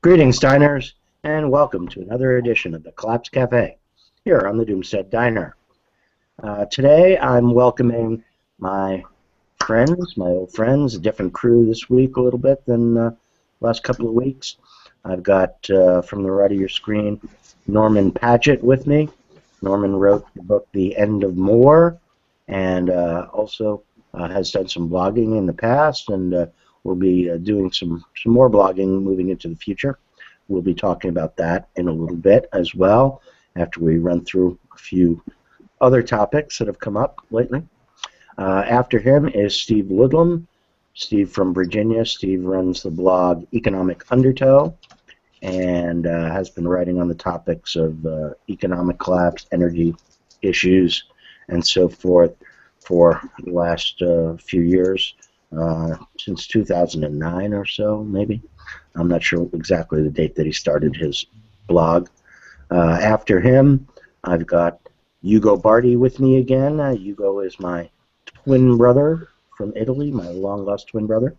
Greetings, diners, and welcome to another edition of the Collapse Cafe here on the Doomstead Diner. Today I'm welcoming my friends, my old friends, a different crew this week a little bit than last couple of weeks. I've got, from the right of your screen, Norman Paget with me. Norman wrote the book The End of More, and also has done some blogging in the past, and we'll be doing some more blogging moving into the future. We'll be talking about that in a little bit as well, after we run through a few other topics that have come up lately. After him is Steve Ludlam. Steve from Virginia. Steve runs the blog Economic Undertow and has been writing on the topics of economic collapse, energy issues, and so forth for the last few years, since 2009 or so, maybe. I'm not sure exactly the date that he started his blog. After him, I've got Ugo Bardi with me again. Ugo is my twin brother from Italy, my long-lost twin brother,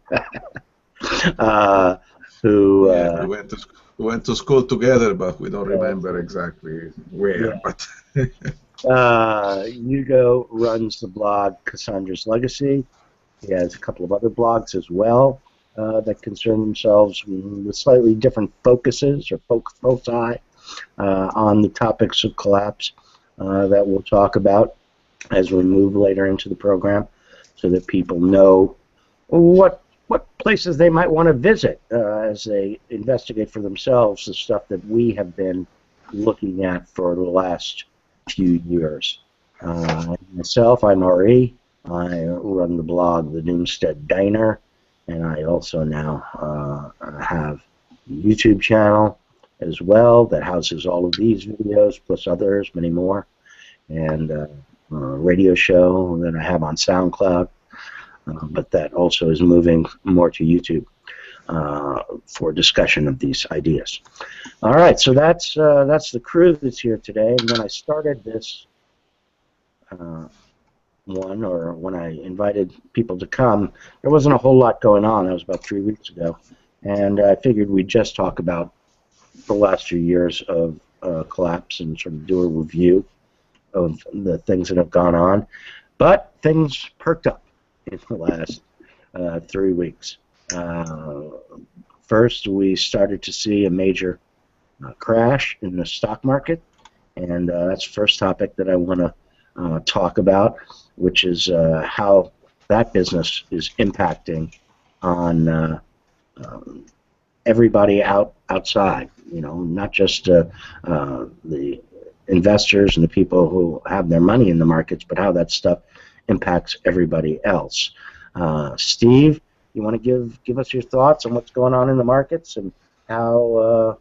who... Yeah, we went to school together, but we don't remember exactly where. Yeah. But Ugo runs the blog Cassandra's Legacy. He has a couple of other blogs as well that concern themselves with slightly different focuses or foci on the topics of collapse that we'll talk about as we move later into the program, so that people know what places they might want to visit as they investigate for themselves the stuff that we have been looking at for the last few years. Myself, I'm R.E. I run the blog The Doomstead Diner, and I also now have a YouTube channel as well that houses all of these videos, plus others, many more, and a radio show that I have on SoundCloud, but that also is moving more to YouTube for discussion of these ideas. All right, so that's the crew that's here today. And when I started this when I invited people to come, there wasn't a whole lot going on. That was about 3 weeks ago, and I figured we'd just talk about the last few years of collapse and sort of do a review of the things that have gone on. But things perked up in the last 3 weeks. First, we started to see a major crash in the stock market, and that's the first topic that I want to talk about, which is how that business is impacting on everybody outside. You know, not just the investors and the people who have their money in the markets, but how that stuff impacts everybody else. Steve, you want to give us your thoughts on what's going on in the markets and how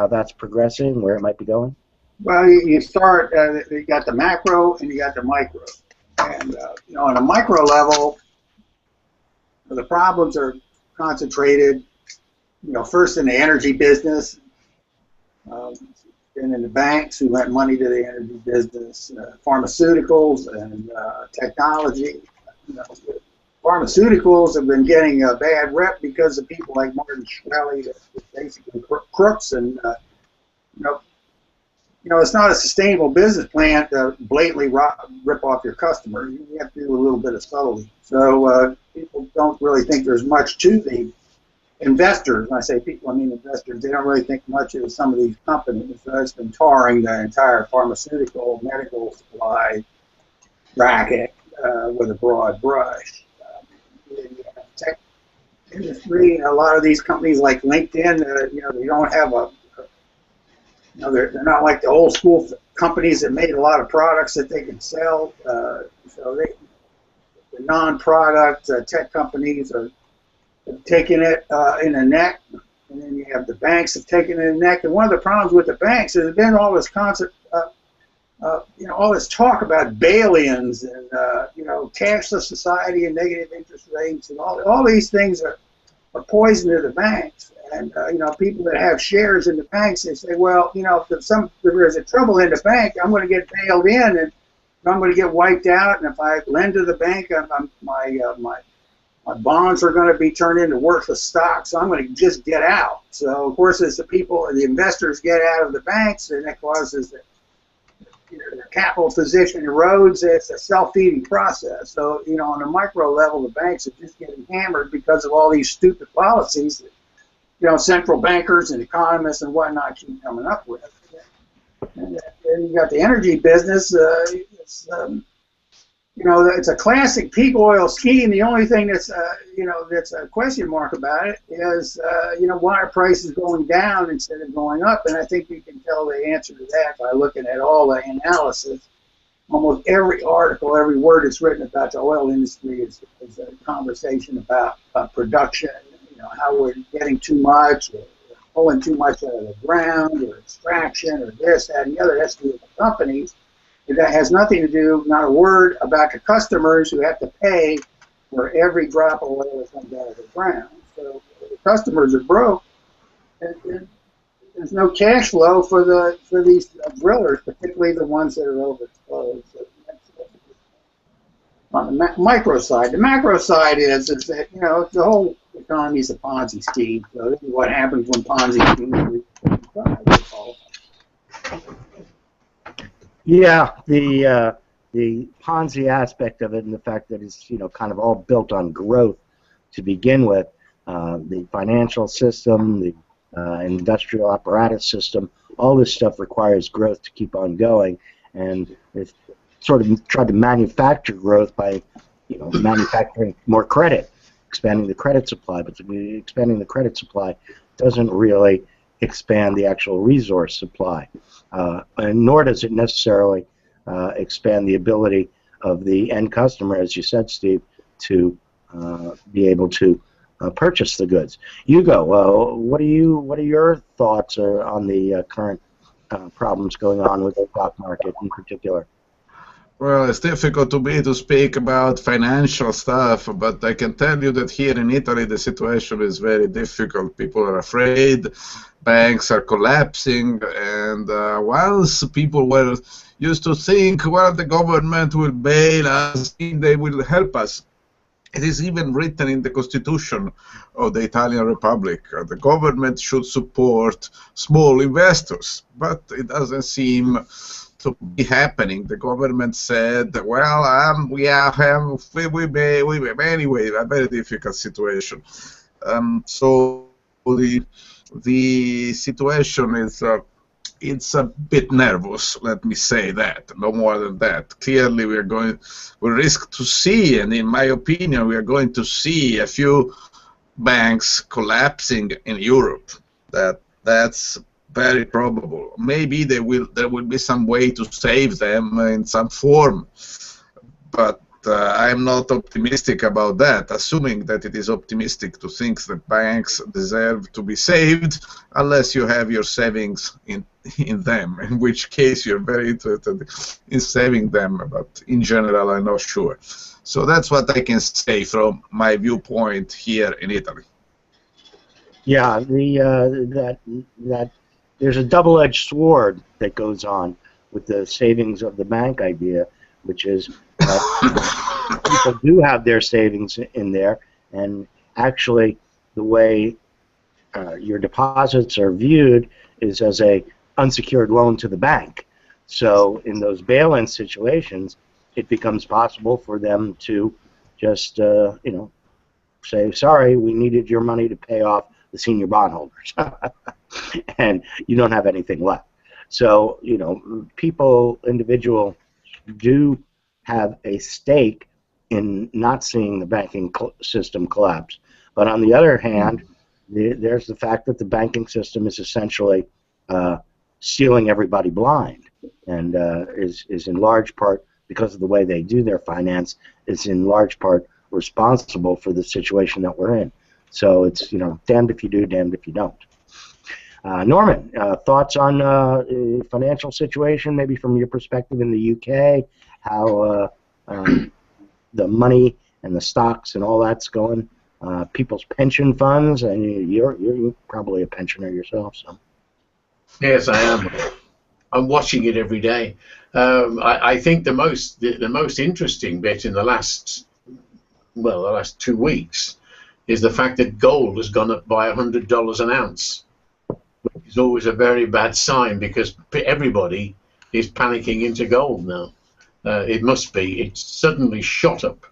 that's progressing, where it might be going? Well, you start, you got the macro and you got the micro. And, you know, on a micro level, the problems are concentrated, you know, first in the energy business, and in the banks who lent money to the energy business, pharmaceuticals and technology. You know, pharmaceuticals have been getting a bad rep because of people like Martin Shkreli, that basically crooks, and you know, it's not a sustainable business plan to blatantly rip off your customer. You have to do a little bit of subtlety. So people don't really think there's much to the investors. When I say people, I mean investors. They don't really think much of some of these companies. It's been tarring the entire pharmaceutical, medical supply racket with a broad brush. The tech industry, a lot of these companies like LinkedIn, you know, they don't have a you know, they're not like the old school companies that made a lot of products that they can sell. So the non-product tech companies are taking it in the neck, and then you have the banks have taken it in the neck. And one of the problems with the banks is there's been all this concept, you know, all this talk about bail-ins and you know, cashless society and negative interest rates, and all these things are poison to the banks. And you know, people that have shares in the banks, they say, well, you know, if there's a trouble in the bank, I'm going to get bailed in, and I'm going to get wiped out. And if I lend to the bank, My bonds are going to be turned into worthless stocks, so I'm going to just get out. So, of course, as the investors get out of the banks, and that causes their capital position erodes. It's a self-feeding process. So, on a micro level, the banks are just getting hammered because of all these stupid policies that, central bankers and economists and whatnot keep coming up with. And then you got the energy business. It's a classic peak oil scheme. The only thing that's a question mark about it is, why are prices going down instead of going up? And I think you can tell the answer to that by looking at all the analysis. Almost every article, every word that's written about the oil industry is a conversation about production, how we're getting too much, or pulling too much out of the ground, or extraction, or this, that, and the other. That's to do with the companies. That has nothing to do, not a word, about the customers who have to pay for every drop of oil that comes out of the ground. So the customers are broke, and there's no cash flow for these drillers, particularly the ones that are overexposed. So on the micro side. The macro side is that, the whole economy is a Ponzi scheme. So this is what happens when Ponzi schemes Yeah, the Ponzi aspect of it, and the fact that it's kind of all built on growth to begin with, the financial system, the industrial apparatus system, all this stuff requires growth to keep on going, and it's sort of tried to manufacture growth by manufacturing more credit, expanding the credit supply, but expanding the credit supply doesn't really expand the actual resource supply. And nor does it necessarily expand the ability of the end customer, as you said, Steve, to be able to purchase the goods. Hugo, what are your thoughts on the current problems going on with the stock market in particular? Well, it's difficult to me to speak about financial stuff, but I can tell you that here in Italy the situation is very difficult. People are afraid, banks are collapsing, and once people were used to think, well, the government will bail us, they will help us. It is even written in the constitution of the Italian Republic. The government should support small investors, but it doesn't seem to be happening. The government said, well, we may anyway, a very difficult situation. So the situation is it's a bit nervous, let me say that, no more than that. Clearly we risk to see, and in my opinion we are going to see a few banks collapsing in Europe. That's very probable. Maybe there will be some way to save them in some form, but I'm not optimistic about that, assuming that it is optimistic to think that banks deserve to be saved unless you have your savings in them, in which case you're very interested in saving them, but in general I'm not sure. So that's what I can say from my viewpoint here in Italy. Yeah, that there's a double-edged sword that goes on with the savings of the bank idea, which is people do have their savings in there, and actually the way your deposits are viewed is as a unsecured loan to the bank. So in those bail-in situations, it becomes possible for them to just say, sorry, we needed your money to pay off the senior bondholders, and you don't have anything left. So individuals do have a stake in not seeing the banking system collapse. But on the other hand, there's the fact that the banking system is essentially stealing everybody blind, and is in large part, because of the way they do their finance, is in large part responsible for the situation that we're in. So it's damned if you do, damned if you don't. Norman, thoughts on the financial situation, maybe from your perspective in the UK, how the money and the stocks and all that's going, people's pension funds, and you're probably a pensioner yourself, so. Yes, I am. I'm watching it every day. I think the most interesting bit in the last well, the last 2 weeks, is the fact that gold has gone up by $100 an ounce, which is always a very bad sign because everybody is panicking into gold now. It must be. It's suddenly shot up.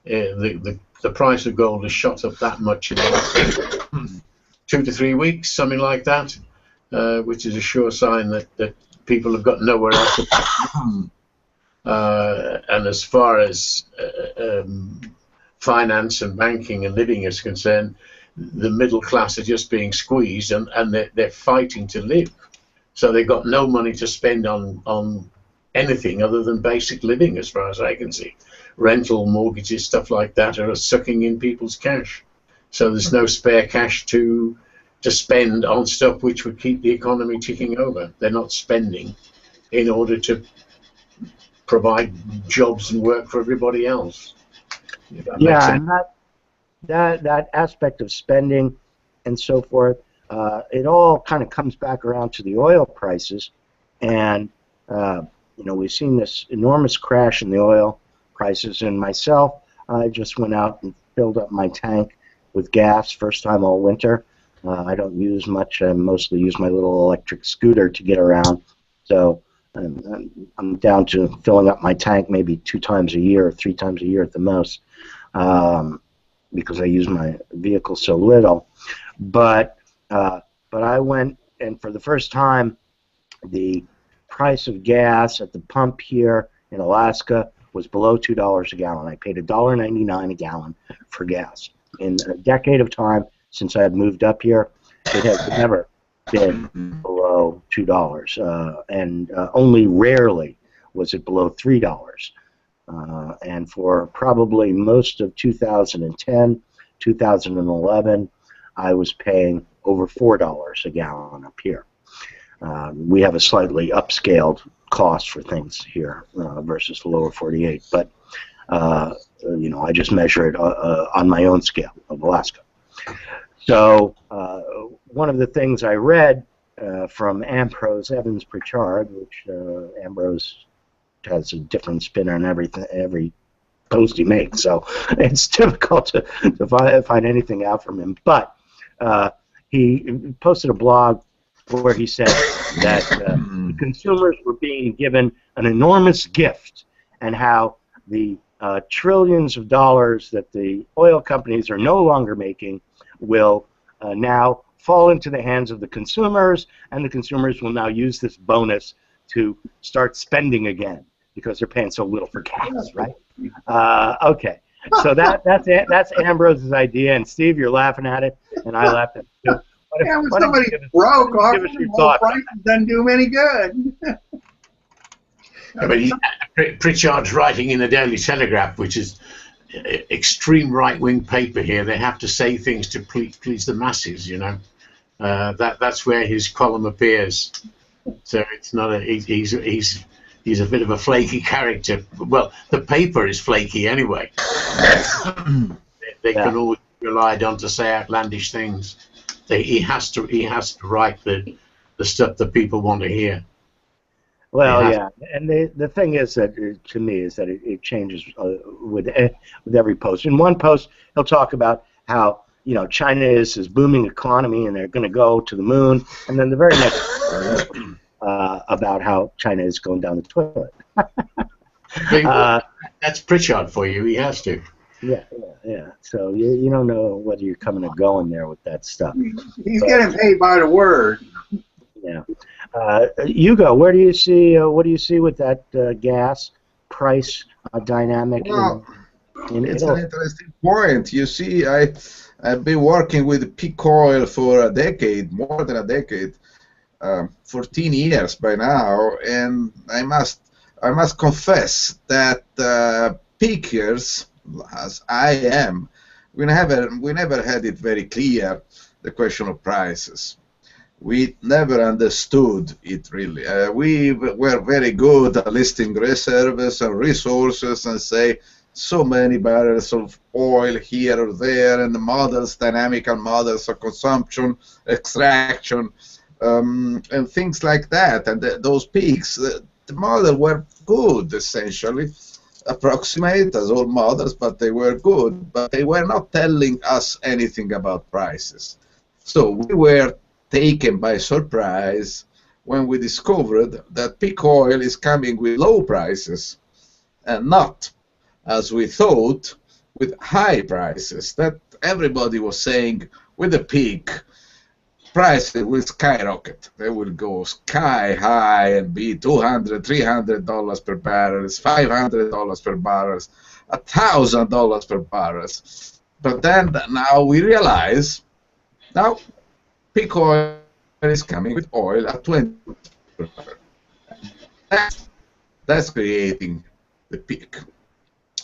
The price of gold has shot up that much in the last 2 to 3 weeks, something like that, which is a sure sign that people have got nowhere else to put. And as far as finance and banking and living is concerned, the middle class are just being squeezed, and they're fighting to live. So they've got no money to spend on anything other than basic living, as far as I can see. Rental, mortgages, stuff like that are sucking in people's cash. So there's no spare cash to spend on stuff which would keep the economy ticking over. They're not spending in order to provide jobs and work for everybody else. Yeah, and that aspect of spending and so forth, it all kind of comes back around to the oil prices, and we've seen this enormous crash in the oil prices. And myself, I just went out and filled up my tank with gas, first time all winter. I don't use much. I mostly use my little electric scooter to get around. So I'm down to filling up my tank maybe 2 times a year or 3 times a year at the most, because I use my vehicle so little. But I went, and for the first time, the price of gas at the pump here in Alaska was below $2 a gallon. I paid $1.99 a gallon for gas. In a decade of time since I had moved up here, it has never been below $2, and only rarely was it below $3. And for probably most of 2010, 2011, I was paying over $4 a gallon up here. We have a slightly upscaled cost for things here versus the lower 48, but I just measure it on my own scale of Alaska. So one of the things I read from Ambrose Evans Pritchard, which Ambrose has a different spin on every post he makes, so it's difficult to find anything out from him. But he posted a blog where he said that the consumers were being given an enormous gift, and how the trillions of dollars that the oil companies are no longer making will now fall into the hands of the consumers, and the consumers will now use this bonus to start spending again because they're paying so little for gas, right? Okay, so that's Ambrose's idea, and Steve, you're laughing at it, and I laughed at it too. When somebody's broke, offering low prices doesn't do him any good. I mean, Pritchard's writing in the Daily Telegraph, which is extreme right-wing paper here. They have to say things to please the masses, That's where his column appears. So it's not he's a bit of a flaky character. Well, the paper is flaky anyway. They can always be relied on to say outlandish things. He has to write the stuff that people want to hear. Well, yeah, and the thing is that to me is that it changes with every post. In one post, he'll talk about how China is this booming economy and they're going to go to the moon, and then the very next about how China is going down the toilet. That's Pritchard for you. He has to. Yeah. So you don't know whether you're coming or going there with that stuff. He's getting paid by the word. Yeah. Hugo, what do you see with that gas price dynamic? Well, it's Italy? an interesting point. You see, I've been working with peak oil for a decade, more than a decade, 14 years by now, and I must confess that peakers, as I am, we never had it very clear, the question of prices. We never understood it really. We were very good at listing reserves and resources and say so many barrels of oil here or there, and the models, dynamical models of consumption, extraction, and things like that. And those peaks, the model were good essentially. approximate as all models, but they were good, but they were not telling us anything about prices. So we were taken by surprise when we discovered that peak oil is coming with low prices and not, as we thought, with high prices. That everybody was saying with the peak, prices will skyrocket. They will go sky high and be $200, $300 per barrel, $500 per barrel, $1,000 per barrel. But then now we realize now peak oil is coming with oil at 20 per barrel. That's creating the peak.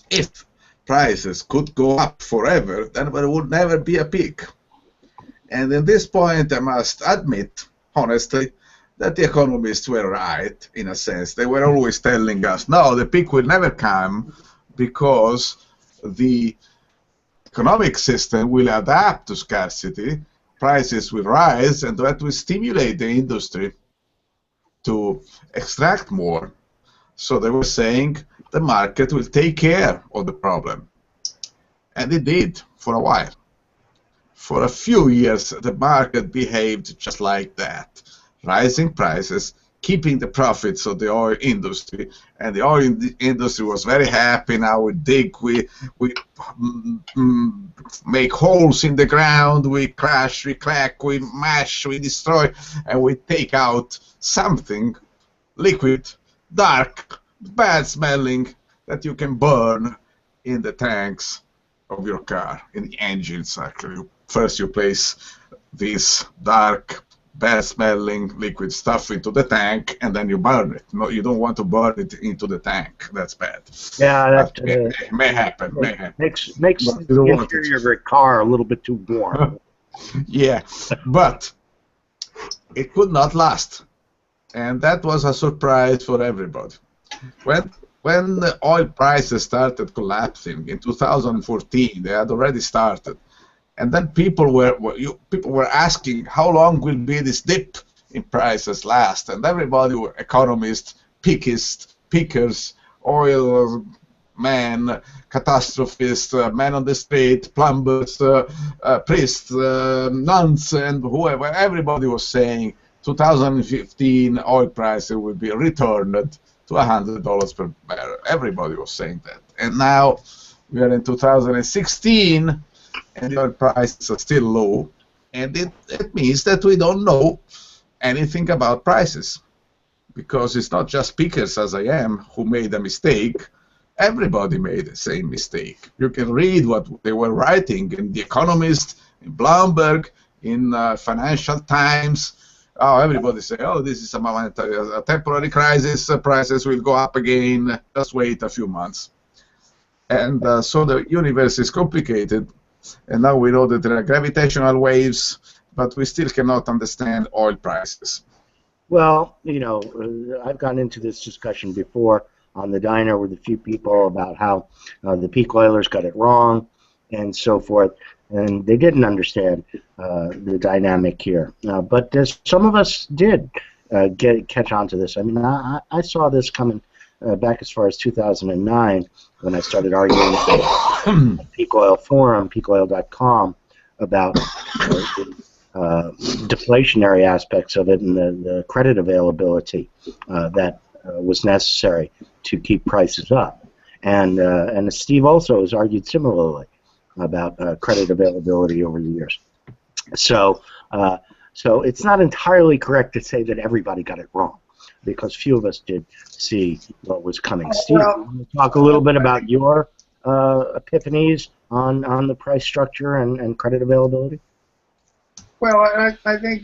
If prices could go up forever, then there would never be a peak. And at this point, I must admit, honestly, that the economists were right, in a sense. They were always telling us, no, the peak will never come because the economic system will adapt to scarcity, prices will rise, and that will stimulate the industry to extract more. So they were saying the market will take care of the problem. And it did for a while. For a few years, the market behaved just like that. Rising prices, keeping the profits of the oil industry, and the oil industry was very happy. Now we dig, we make holes in the ground, we crash, we crack, we mash, we destroy, and we take out something liquid, dark, bad smelling, that you can burn in the tanks of your car, in the engines actually. First you place this dark, bad-smelling liquid stuff into the tank, and then you burn it. No, you don't want to burn it into the tank. That's bad. Yeah, that may happen. Makes the interior of your car a little bit too warm. Yeah, but it could not last, and that was a surprise for everybody. When the oil prices started collapsing in 2014, they had already started. And then people were asking how long will be this dip in prices last, and everybody were economists, pickers, oil men, catastrophists, men on the street, plumbers, priests, nuns, and whoever. Everybody was saying 2015 oil prices will be returned to $100 per barrel. Everybody was saying that, and now we are in 2016. And the oil prices are still low, and it means that we don't know anything about prices, because it's not just pickers as I am who made a mistake. Everybody made the same mistake. You can read what they were writing in The Economist, in Bloomberg, in Financial Times. Oh, everybody say, oh, this is a temporary crisis, prices will go up again, just wait a few months. And so the universe is complicated. And now we know that there are gravitational waves, but we still cannot understand oil prices. Well, I've gotten into this discussion before on the diner with a few people about how the peak oilers got it wrong and so forth, and they didn't understand the dynamic here. But some of us did catch on to this. I mean, I saw this coming back as far as 2009 when I started arguing with the Peak Oil Forum, peakoil.com, about the deflationary aspects of it and the credit availability that was necessary to keep prices up. And Steve also has argued similarly about credit availability over the years. So it's not entirely correct to say that everybody got it wrong, because few of us did see what was coming. Steve, you want to talk a little bit about your epiphanies on the price structure and credit availability? Well, I think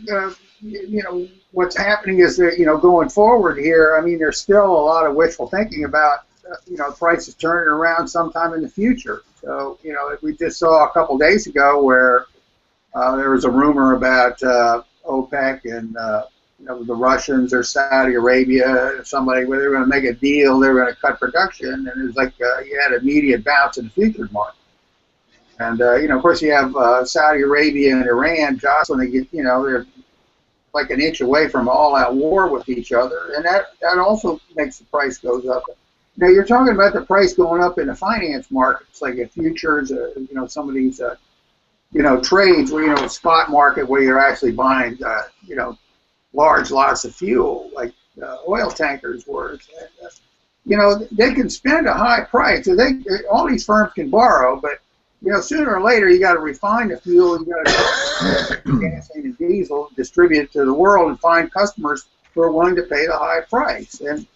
what's happening is that going forward here, I mean, there's still a lot of wishful thinking about prices turning around sometime in the future. So we just saw a couple days ago where there was a rumor about OPEC and the Russians or Saudi Arabia, somebody where they were going to make a deal, they were going to cut production, and it was like you had immediate bounce in the futures market. And of course, you have Saudi Arabia and Iran jostling. They get, they're like an inch away from all-out war with each other, and that also makes the price goes up. Now you're talking about the price going up in the finance markets, like at futures, some of these, trades where, spot market where you're actually buying, large lots of fuel, like oil tankers were. They can spend a high price. So all these firms can borrow, but sooner or later you got to refine the fuel. You got to gasoline and diesel, distribute it to the world, and find customers who are willing to pay the high price. And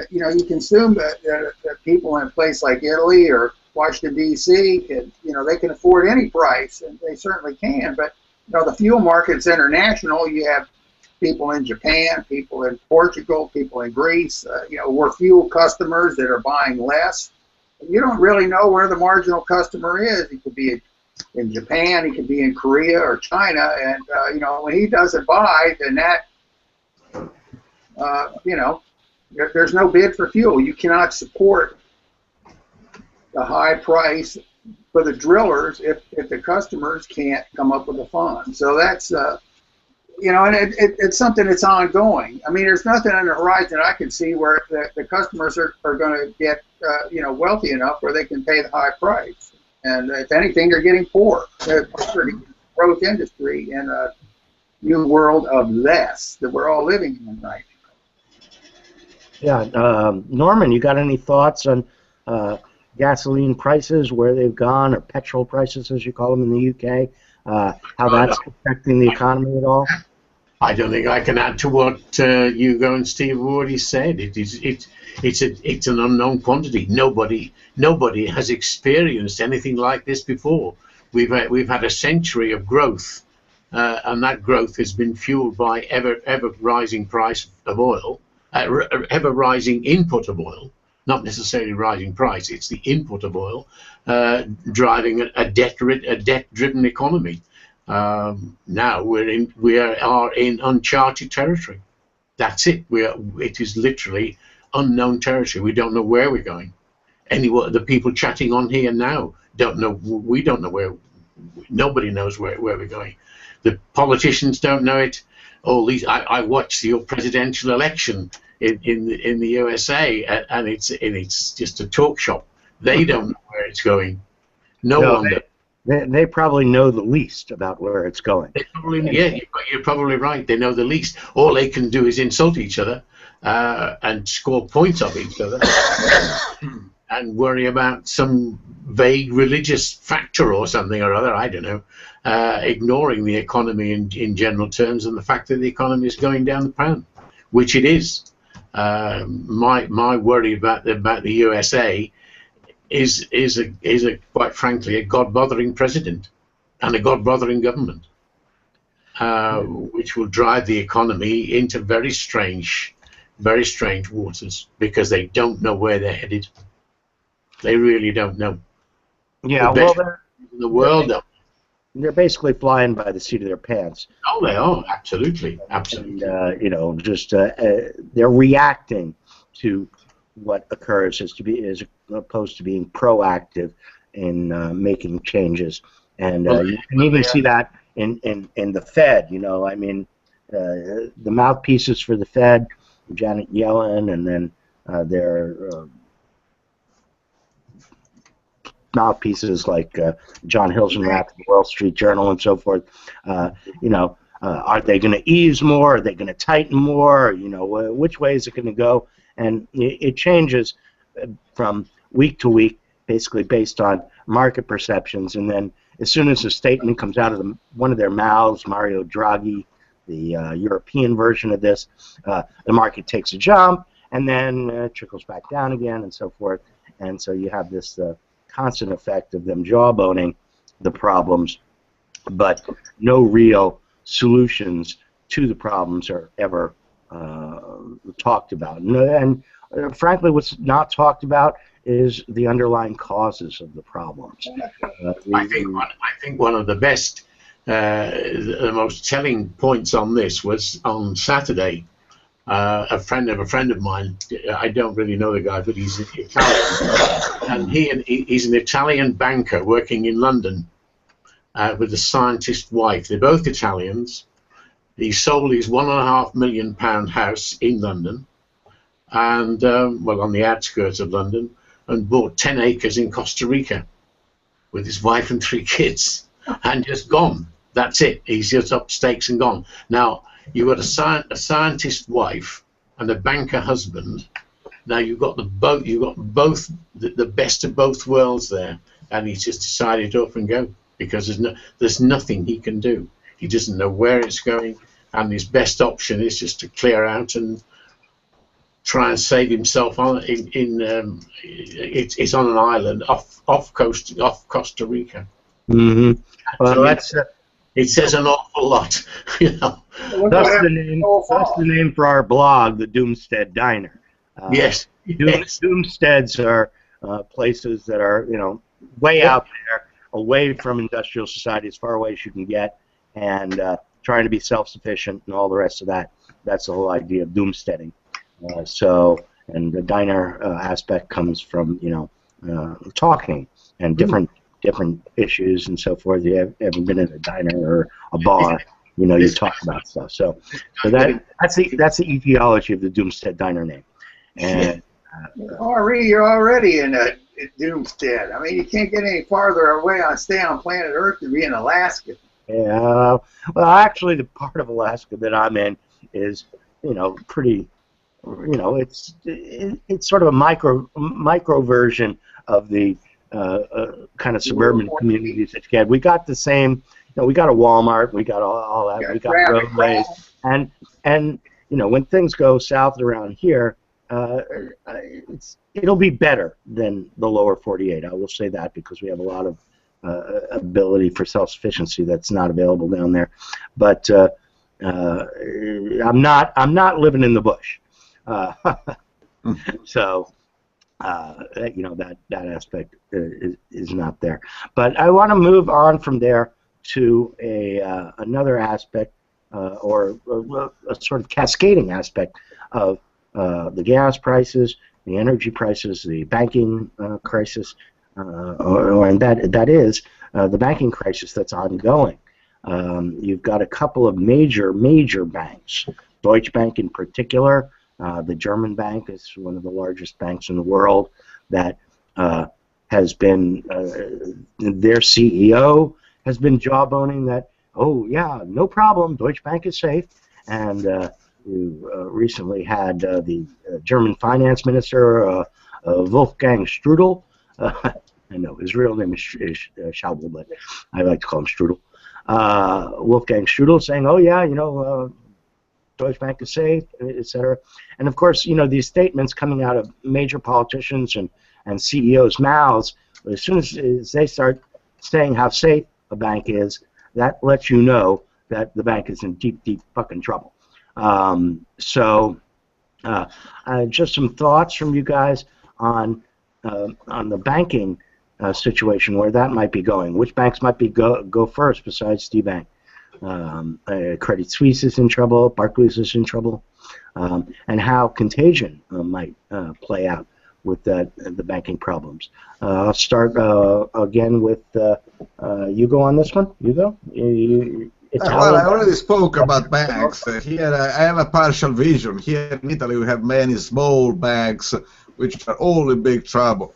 you can assume that people in a place like Italy or Washington D.C. they can afford any price, and they certainly can. But the fuel market's international. You have people in Japan, people in Portugal, people in Greece. We're fuel customers that are buying less. You don't really know where the marginal customer is. He could be in Japan, he could be in Korea or China, and when he doesn't buy, then that there's no bid for fuel. You cannot support the high price for the drillers if the customers can't come up with a fund. So that's and it's something that's ongoing. I mean, there's nothing on the horizon I can see where the customers are going to get wealthy enough where they can pay the high price. And if anything, they're getting poor. They're a growth industry in a new world of less that we're all living in right now. Yeah, Norman, you got any thoughts on gasoline prices, where they've gone, or petrol prices, as you call them in the UK? How that's affecting the economy at all? I don't think I can add to what Hugo and Steve have already said. It's an unknown quantity. Nobody has experienced anything like this before. We've had a century of growth, and that growth has been fueled by ever rising price of oil, ever rising input of oil. Not necessarily rising price. It's the input of oil driving a debt-driven economy. Now we are in uncharted territory. That's it. It is literally unknown territory. We don't know where we're going. The people chatting on here now don't know. We don't know where. Nobody knows where we're going. The politicians don't know it. All these. I watched the presidential election in the USA, and it's just a talk shop. They don't know where it's going. No one does. They probably know the least about where it's going. Yeah, you're probably right. They know the least. All they can do is insult each other and score points off each other and worry about some vague religious factor or something or other. I don't know. Ignoring the economy in general terms and the fact that the economy is going down the pan, which it is. My worry about the USA is quite frankly a god-bothering president and a god-bothering government, which will drive the economy into very strange waters because they don't know where they're headed. They really don't know. Yeah, the world. They're basically flying by the seat of their pants. Oh, they are absolutely. And, they're reacting to what occurs as opposed to being proactive in making changes. And you can even see that in the Fed. The mouthpieces for the Fed, Janet Yellen, and then their mouthpieces like John Hilsenrath, the Wall Street Journal, and so forth. Are they going to ease more? Are they going to tighten more? Which way is it going to go? And it changes from week to week, basically based on market perceptions. And then as soon as a statement comes out of one of their mouths, Mario Draghi, the European version of this, the market takes a jump, and then trickles back down again, and so forth. And so you have this constant effect of them jawboning the problems, but no real solutions to the problems are ever talked about. And frankly, what's not talked about is the underlying causes of the problems. I think one of the best, the most telling points on this was on Saturday. A friend of mine, I don't really know the guy, but he's Italian, and he's an Italian banker working in London with a scientist wife. They're both Italians. He sold his £1.5 million house in London and well, on the outskirts of London, and bought 10 acres in Costa Rica with his wife and 3 kids, and just gone. That's it. He's just up stakes and gone. Now you've got a scientist wife and a banker husband. Now you've got both the best of both worlds there, and he's just decided to up and go because there's nothing he can do. He doesn't know where it's going, and his best option is just to clear out and try and save himself on it's on an island off Costa Rica. Mm-hmm. Well, so it says an awful lot, you know. That's the name for our blog, the Doomstead Diner. Yes. Doomsteads are places that are, you know, way out there, away from industrial society, as far away as you can get, and trying to be self-sufficient and all the rest of that. That's the whole idea of doomsteading. And the diner aspect comes from, you know, talking and different issues and so forth. You ever been in a diner or a bar? You know, you talk about stuff. So that's the etiology of the Doomstead Diner name. And Henri, you're already in a doomstead. I mean, you can't get any farther away stay on planet Earth to be in Alaska. Yeah. Well, actually, the part of Alaska that I'm in is, you know, pretty. You know, it's sort of a micro version of the kind of suburban communities that you get. We got the same. You know, we got a Walmart. We got all that. We got roadways, and you know, when things go south around here, it'll be better than the lower 48. I will say that because we have a lot of ability for self-sufficiency that's not available down there. But I'm not living in the bush. So you know, that aspect is not there. But I want to move on from there to another aspect or a sort of cascading aspect of the gas prices, the energy prices, the banking crisis, and that is the banking crisis that's ongoing. You've got a couple of major banks, Deutsche Bank in particular. The German bank is one of the largest banks in the world that has been, their CEO has been jawboning that, oh yeah, no problem, Deutsche Bank is safe. And you recently had the German finance minister, Wolfgang Strudel. I know his real name is Schaubel, but I like to call him Strudel. Wolfgang Strudel saying, oh yeah, you know, Deutsche Bank is safe, etc. And of course, you know, these statements coming out of major politicians and CEOs' mouths, as soon as they start saying how safe a bank is, that lets you know that the bank is in deep fucking trouble. So just some thoughts from you guys on the banking situation, where that might be going. Which banks might be go first besides D-Bank? Credit Suisse is in trouble, Barclays is in trouble, and how contagion might play out with the banking problems. I'll start again with Hugo on this one. Hugo? Well, I already spoke about banks. Here I have a partial vision. Here in Italy we have many small banks which are all in big trouble.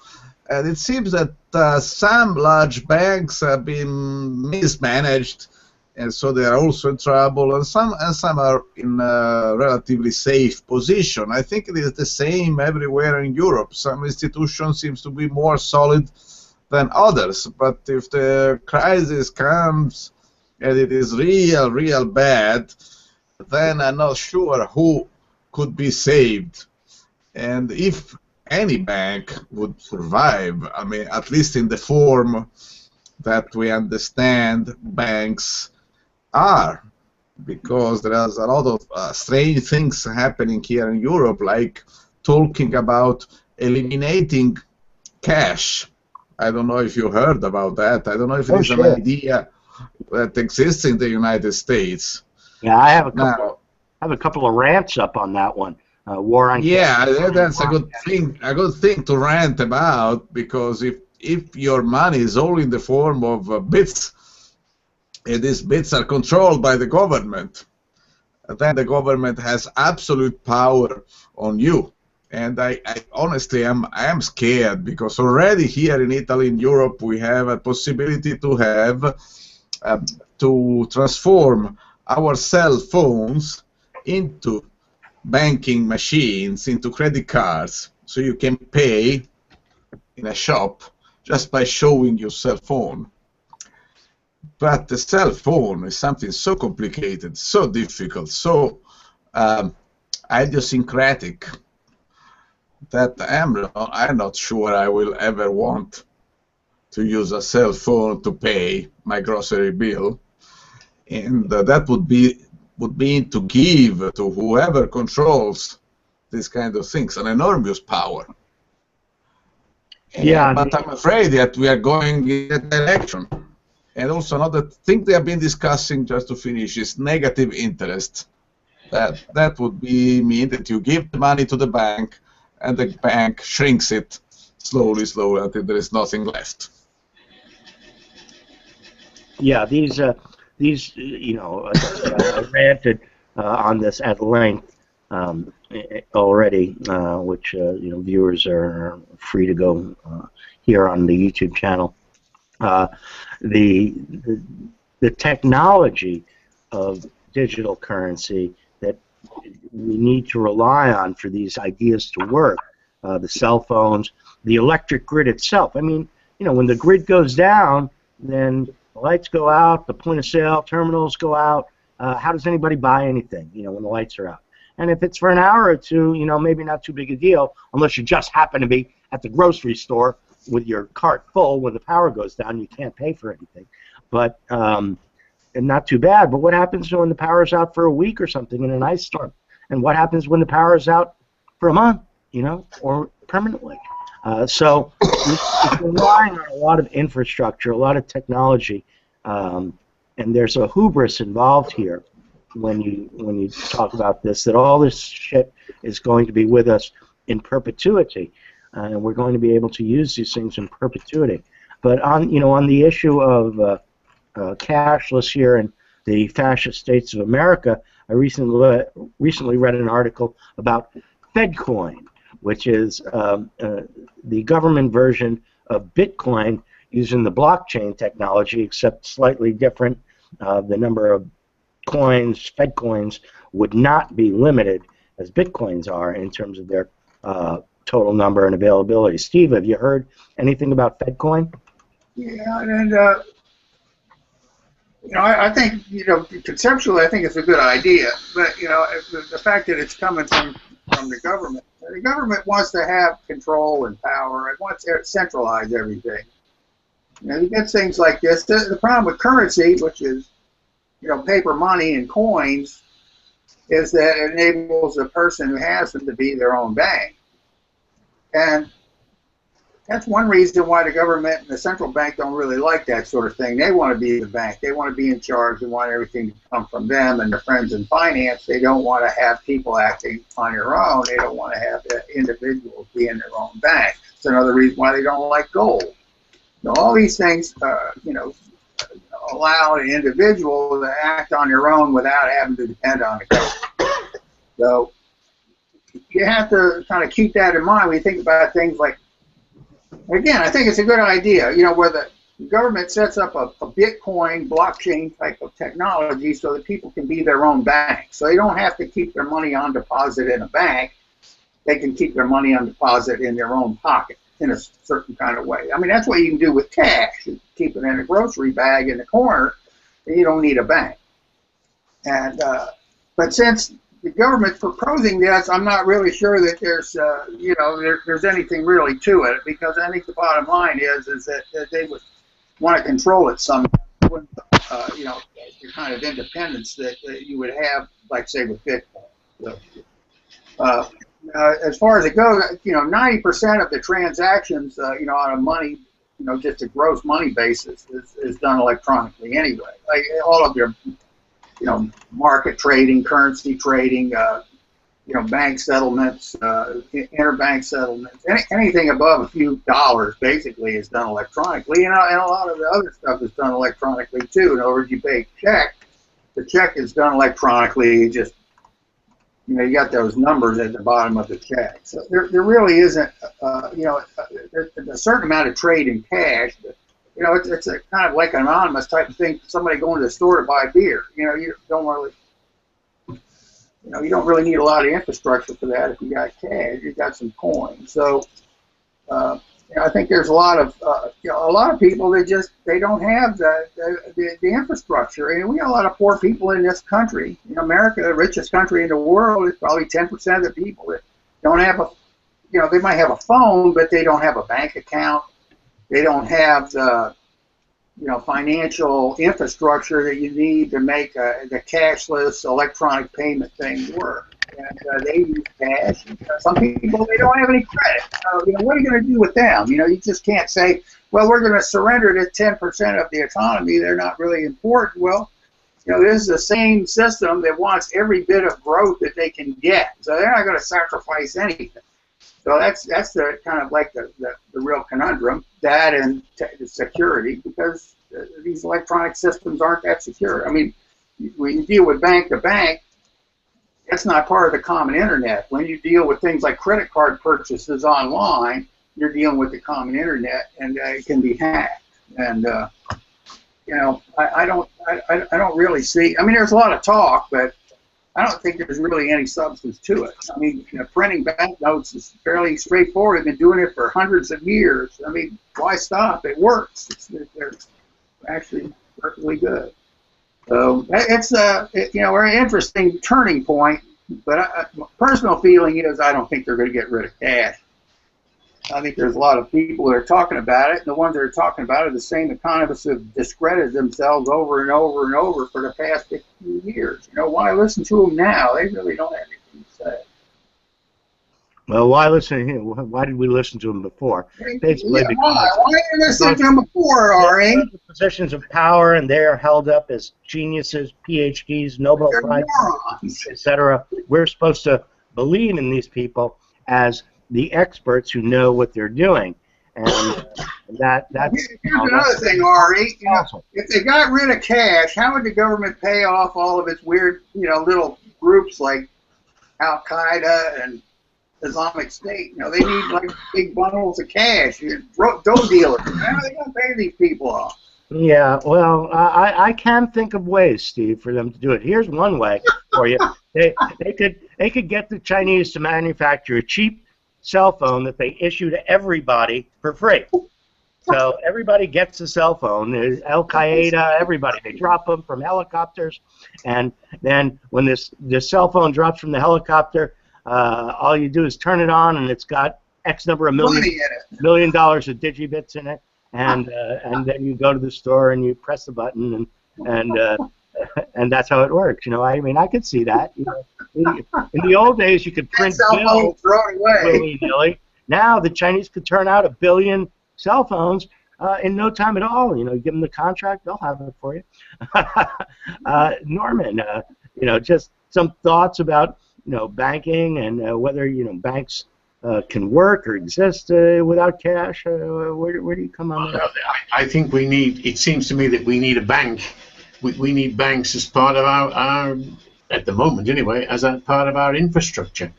And it seems that some large banks have been mismanaged, and so they are also in trouble, and some are in a relatively safe position. I think it is the same everywhere in Europe. Some institutions seem to be more solid than others, but if the crisis comes and it is real bad, then I'm not sure who could be saved. And if any bank would survive, I mean, at least in the form that we understand banks are, because there is a lot of strange things happening here in Europe, like talking about eliminating cash. I don't know if you heard about that. I don't know if it is an idea that exists in the United States. Yeah, I have a couple of rants up on that one. War on cash. That's a good thing to rant about, because if your money is all in the form of bits, and these bits are controlled by the government, then the government has absolute power on you. And I honestly I am scared, because already here in Italy, in Europe, we have a possibility to have to transform our cell phones into banking machines, into credit cards, so you can pay in a shop just by showing your cell phone. But the cell phone is something so complicated, so difficult, so um, idiosyncratic, that I'm not sure I will ever want to use a cell phone to pay my grocery bill. And that would mean to give to whoever controls these kind of things an enormous power. Yeah, But I'm afraid that we are going in that direction. And also another thing they have been discussing, just to finish, is negative interest. That would mean that you give the money to the bank, and the bank shrinks it slowly, slowly, until there is nothing left. yeah. These, I ranted on this at length already, which viewers are free to go here on the YouTube channel. The, the the technology of digital currency that we need to rely on for these ideas to work, the cell phones, the electric grid itself. I mean, when the grid goes down, then the lights go out, the point of sale terminals go out. How does anybody buy anything, when the lights are out? And if it's for an hour or two, maybe not too big a deal, unless you just happen to be at the grocery store with your cart full. When the power goes down, you can't pay for anything. But and not too bad. But what happens when the power's out for a week or something in an ice storm? And what happens when the power is out for a month, or permanently? So it's relying on a lot of infrastructure, a lot of technology, and there's a hubris involved here when you talk about this, that all this shit is going to be with us in perpetuity, and we're going to be able to use these things in perpetuity. But on the issue of cashless here in the fascist states of America, I recently read an article about FedCoin, which is the government version of Bitcoin using the blockchain technology, except slightly different. The number of coins, FedCoins, would not be limited as Bitcoins are in terms of their total number and availability. Steve, have you heard anything about FedCoin? Yeah, and I think conceptually, I think it's a good idea, but the fact that it's coming from the government wants to have control and power. It wants to centralize everything. You get things like this. The problem with currency, which is paper money and coins, is that it enables the person who has them to be their own bank, and that's one reason why the government and the central bank don't really like that sort of thing. They want to be the bank. They want to be in charge. They want everything to come from them and their friends in finance. They don't want to have people acting on their own. They don't want to have individuals be in their own bank. It's another reason why they don't like gold. All these things, allow an individual to act on their own without having to depend on the government. So you have to kind of keep that in mind when you think about things like. Again, I think it's a good idea, where the government sets up a Bitcoin blockchain type of technology so that people can be their own bank. So they don't have to keep their money on deposit in a bank. They can keep their money on deposit in their own pocket in a certain kind of way. I mean, that's what you can do with cash. You keep it in a grocery bag in the corner, and you don't need a bank. And but since the government's proposing this, I'm not really sure that there's anything really to it, because I think the bottom line is that they would want to control it some, the kind of independence that you would have, like say with Bitcoin. So, as far as it goes, 90% of the transactions, on a money, just a gross money basis, is done electronically anyway. Like all of your market trading, currency trading, bank settlements, interbank settlements, anything above a few dollars basically is done electronically, and a lot of the other stuff is done electronically too. In other words, you pay a check, the check is done electronically. You just you got those numbers at the bottom of the check. So there really isn't, there's a certain amount of trade in cash. But, it's a kind of like an anonymous type of thing. Somebody going to the store to buy beer. You don't really need a lot of infrastructure for that. If you got cash, you got some coins. So I think there's a lot of people that they don't have the infrastructure. And we got a lot of poor people in this country. America, the richest country in the world, is probably 10% of the people that don't have they might have a phone, but they don't have a bank account. They don't have the financial infrastructure that you need to make the cashless electronic payment thing work. And they use cash. Some people, they don't have any credit. What are you going to do with them? You just can't say, well, we're going to surrender to 10% of the economy. They're not really important. Well, this is the same system that wants every bit of growth that they can get. So they're not going to sacrifice anything. So that's the kind of like the real conundrum, that and security, because these electronic systems aren't that secure. I mean, when you deal with bank to bank, that's not part of the common internet. When you deal with things like credit card purchases online, you're dealing with the common internet, and it can be hacked. And I don't really see. I mean, there's a lot of talk, but I don't think there's really any substance to it. I mean, printing banknotes is fairly straightforward. They've been doing it for hundreds of years. I mean, why stop? It works. They're actually perfectly good. So it's we're an interesting turning point. But personal feeling is I don't think they're going to get rid of cash. I think there's a lot of people that are talking about it, and the ones that are talking about it are the same economists who have discredited themselves over and over and over for the past 15 years. Why listen to them now? They really don't have anything to say. Well, why listen to him? Why did we listen to him before? Basically, because why did you listen to him before, Ari? The positions of power, and they are held up as geniuses, PhDs, Nobel Prizes, etc. We're supposed to believe in these people as the experts who know what they're doing, and that's. Here's another thing, Ari. If they got rid of cash, how would the government pay off all of its weird, little groups like Al Qaeda and Islamic State? They need like big bundles of cash. Dope dealers. How are they going to pay these people off? Yeah, well, I can think of ways, Steve, for them to do it. Here's one way for you. They could get the Chinese to manufacture a cheap cell phone that they issue to everybody for free. So everybody gets a cell phone. There's Al Qaeda, everybody. They drop them from helicopters, and then when this cell phone drops from the helicopter, all you do is turn it on, and it's got X number of $1 million of digibits in it, and then you go to the store and you press the button, and that's how it works. I mean, I could see that. In the old days, you could print bills willy-nilly. Now the Chinese could turn out 1 billion cell phones in no time at all. You give them the contract, they'll have it for you. Norman, just some thoughts about banking and whether banks can work or exist without cash. Where do you come on that? I think we need. It seems to me that we need a bank. We need banks as part of our at the moment anyway, as a part of our infrastructure.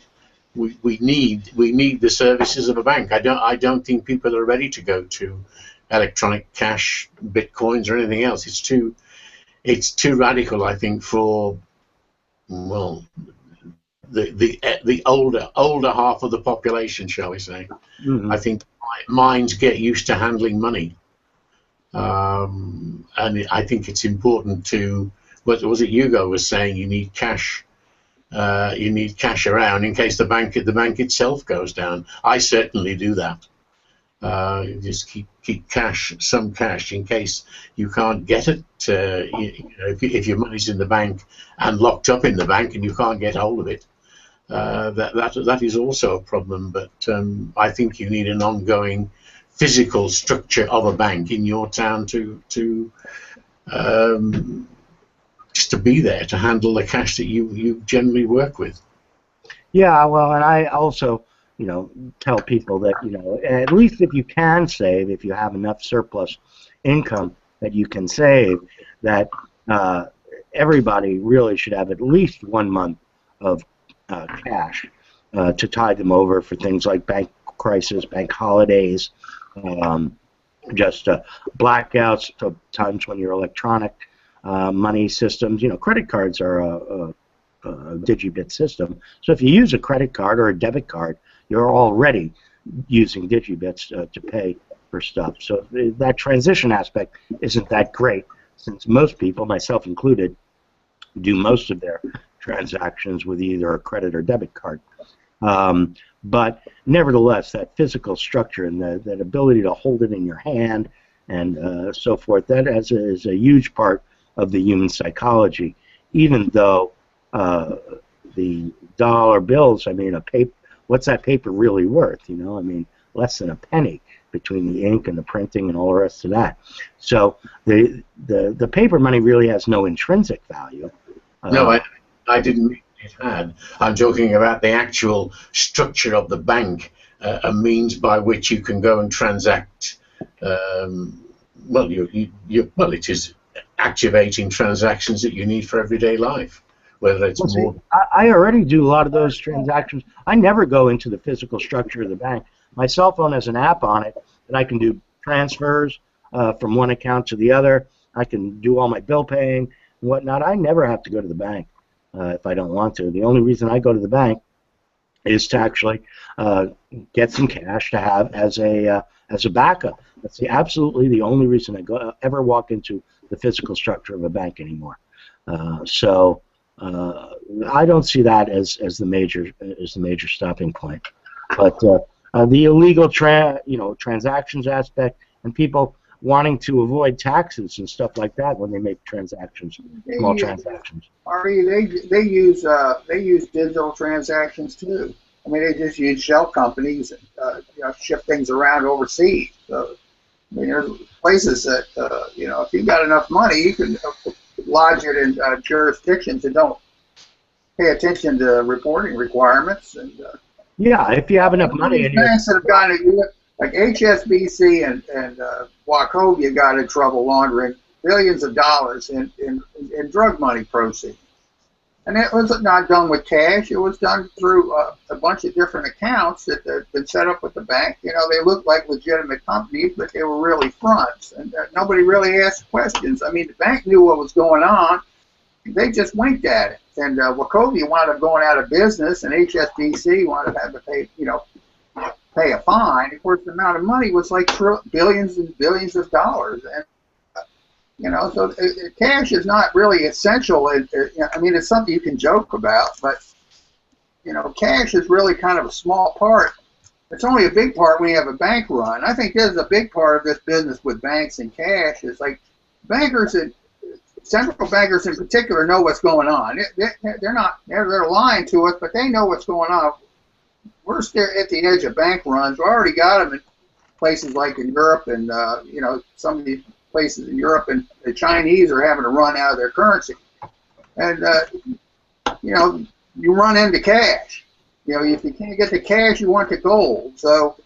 We need the services of a bank. I don't think people are ready to go to electronic cash, bitcoins, or anything else. It's too radical, I think, for the older half of the population, shall we say. Mm-hmm. I think minds get used to handling money, and I think it's important to. What was it Hugo was saying? You need cash. You need cash around in case the bank itself goes down. I certainly do that. Just keep some cash in case you can't get it. If your money's in the bank and locked up in the bank and you can't get hold of it, that is also a problem. But I think you need an ongoing physical structure of a bank in your town to just to be there to handle the cash that you generally work with. Yeah, well, and I also, tell people that, at least if you can save, if you have enough surplus income that you can save, that everybody really should have at least 1 month of cash to tide them over for things like bank crisis, bank holidays, just blackouts, so times when your electronic money systems, credit cards are a digibit system. So if you use a credit card or a debit card, you're already using digibits to pay for stuff. So that transition aspect isn't that great, since most people, myself included, do most of their transactions with either a credit or debit card. But nevertheless, that physical structure and that ability to hold it in your hand and so forth, that is a huge part of the human psychology. Even though the dollar bills, I mean, what's that paper really worth? I mean, less than a penny between the ink and the printing and all the rest of that. So the paper money really has no intrinsic value. No, I didn't mean it had. I'm talking about the actual structure of the bank, a means by which you can go and transact. Well, it is activating transactions that you need for everyday life, whether it's more. I already do a lot of those transactions. I never go into the physical structure of the bank. My cell phone has an app on it that I can do transfers from one account to the other. I can do all my bill paying and whatnot. I never have to go to the bank if I don't want to. The only reason I go to the bank is to actually get some cash to have as a backup. That's absolutely the only reason I ever walk into the physical structure of a bank anymore. So I don't see that as the major stopping point. But the illegal transactions aspect and people wanting to avoid taxes and stuff like that when they make transactions, small transactions. They use digital transactions too. I mean, they just use shell companies and ship things around overseas. So, I mean, there's places that if you got enough money, you can lodge it in jurisdictions that don't pay attention to reporting requirements. And yeah, if you have enough money, and banks that have gotten like HSBC and Wachovia got in trouble laundering billions of dollars in drug money proceeds. And it was not done with cash. It was done through a bunch of different accounts that had been set up with the bank. They looked like legitimate companies, but they were really fronts. And nobody really asked questions. I mean, the bank knew what was going on. They just winked at it. And Wachovia wound up going out of business, and HSBC wound up having to pay a fine. Of course, the amount of money was like billions and billions of dollars. And so cash is not really essential. I mean, it's something you can joke about, but cash is really kind of a small part. It's only a big part when you have a bank run. I think there's a big part of this business with banks and cash is like bankers and central bankers in particular know what's going on. They're lying to us, but they know what's going on. We're still at the edge of bank runs. We already got them in places like in Europe and some of these places in Europe, and the Chinese are having to run out of their currency. And, you run into cash. If you can't get the cash, you want the gold. So,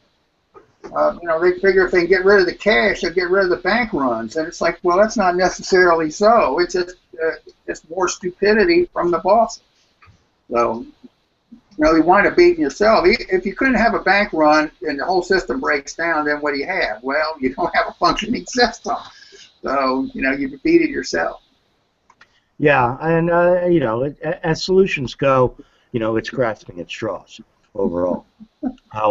they figure if they can get rid of the cash, they'll get rid of the bank runs. And it's like, well, that's not necessarily so. It's just more stupidity from the bosses. So, you wind up beating yourself. If you couldn't have a bank run and the whole system breaks down, then what do you have? Well, you don't have a functioning system. So, you defeated yourself. Yeah, and, as solutions go, it's grasping at straws overall.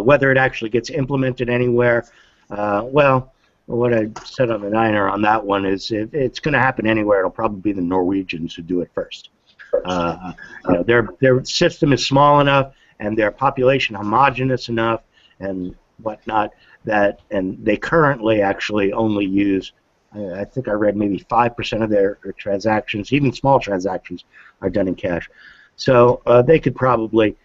Whether it actually gets implemented anywhere, well, what I said on the Niner on that one is if it's going to happen anywhere, it'll probably be the Norwegians who do it first. Their system is small enough and their population homogeneous enough and whatnot and they currently actually only use, I think I read maybe 5% of their transactions, even small transactions, are done in cash. So they could probably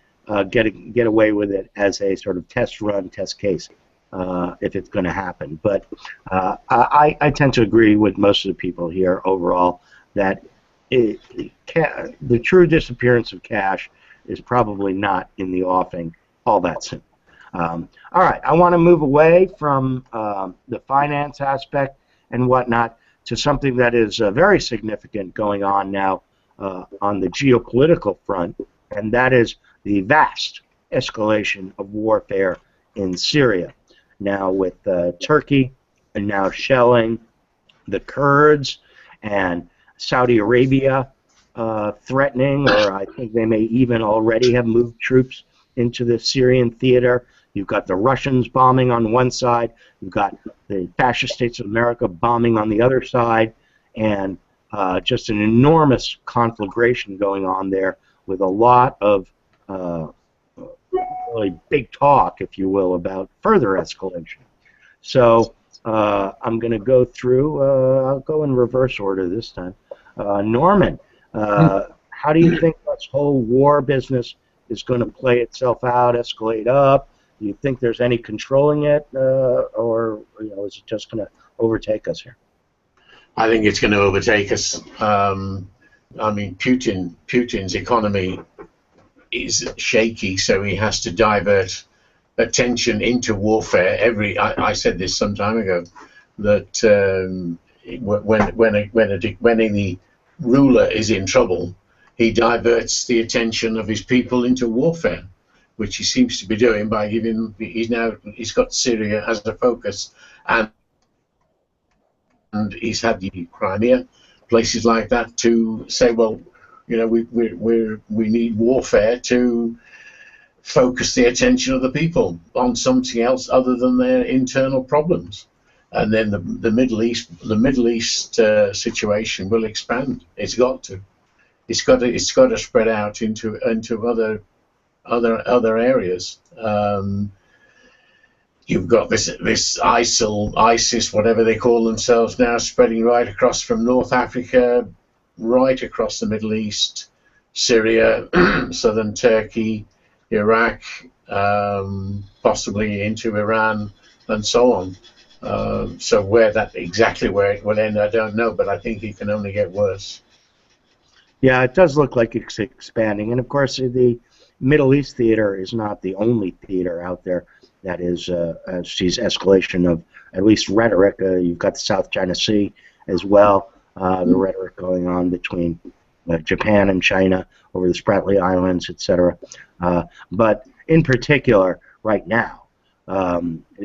get away with it as a sort of test run, test case if it's going to happen. But I tend to agree with most of the people here overall that the true disappearance of cash is probably not in the offing all that soon. All right, I want to move away from the finance aspect and whatnot to something that is very significant going on now on the geopolitical front, and that is the vast escalation of warfare in Syria. Now with Turkey and now shelling the Kurds and Saudi Arabia threatening, or I think they may even already have moved troops into the Syrian theater. You've got the Russians bombing on one side. You've got the fascist states of America bombing on the other side, and just an enormous conflagration going on there with a lot of really big talk, if you will, about further escalation. So I'm going to go through, I'll go in reverse order this time. Norman, how do you think this whole war business is going to play itself out, escalate up? Do you think there's any controlling it, or is it just going to overtake us here? I think it's going to overtake us. I mean, Putin's economy is shaky, so he has to divert attention into warfare. I said this some time ago, that when any ruler is in trouble, he diverts the attention of his people into warfare, which he seems to be doing by he's got Syria as a focus, and he's had the Crimea, places like that, to say, well, we need warfare to focus the attention of the people on something else other than their internal problems, and then the Middle East situation will expand. It's got to spread out into other areas. You've got this ISIL, ISIS, whatever they call themselves now, spreading right across from North Africa, right across the Middle East, Syria, southern Turkey, Iraq, possibly into Iran, and so on. So exactly where it will end, I don't know, but I think it can only get worse. Yeah, it does look like it's expanding, and of course the Middle East theater is not the only theater out there that sees escalation of at least rhetoric. You've got the South China Sea as well, the rhetoric going on between Japan and China over the Spratly Islands, etc. But in particular, right now,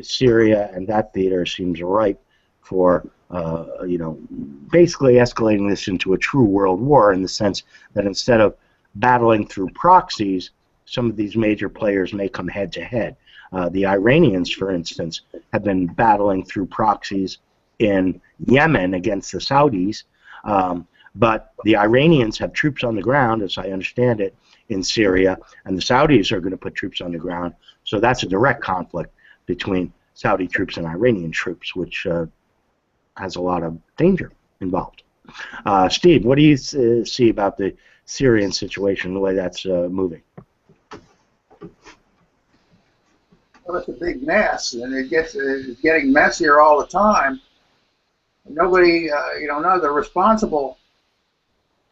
Syria and that theater seems ripe for basically escalating this into a true world war, in the sense that instead of battling through proxies, some of these major players may come head to head. The Iranians, for instance, have been battling through proxies in Yemen against the Saudis, but the Iranians have troops on the ground, as I understand it, in Syria, and the Saudis are going to put troops on the ground. So that's a direct conflict between Saudi troops and Iranian troops, which has a lot of danger involved. Steve, what do you see about the Syrian situation, the way that's moving? Well, it's a big mess, and it's getting messier all the time. Nobody, none of the responsible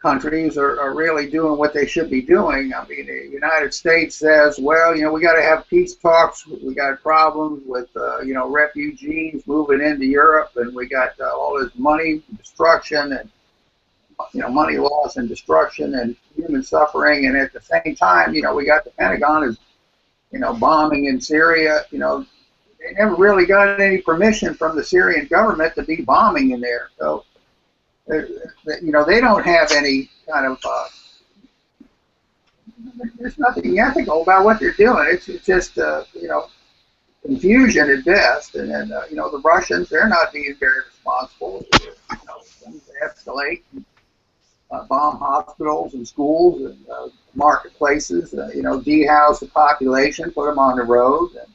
countries are really doing what they should be doing. I mean, the United States says, well, we got to have peace talks. We got problems with, refugees moving into Europe, and we got all this money destruction and, money loss and destruction and human suffering. And at the same time, we got the Pentagon is, bombing in Syria. They never really got any permission from the Syrian government to be bombing in there. So, they don't have any kind of, there's nothing ethical about what they're doing. It's just, confusion at best. And then, the Russians, they're not being very responsible. Things escalate, bomb hospitals and schools and marketplaces, dehouse the population, put them on the road. And,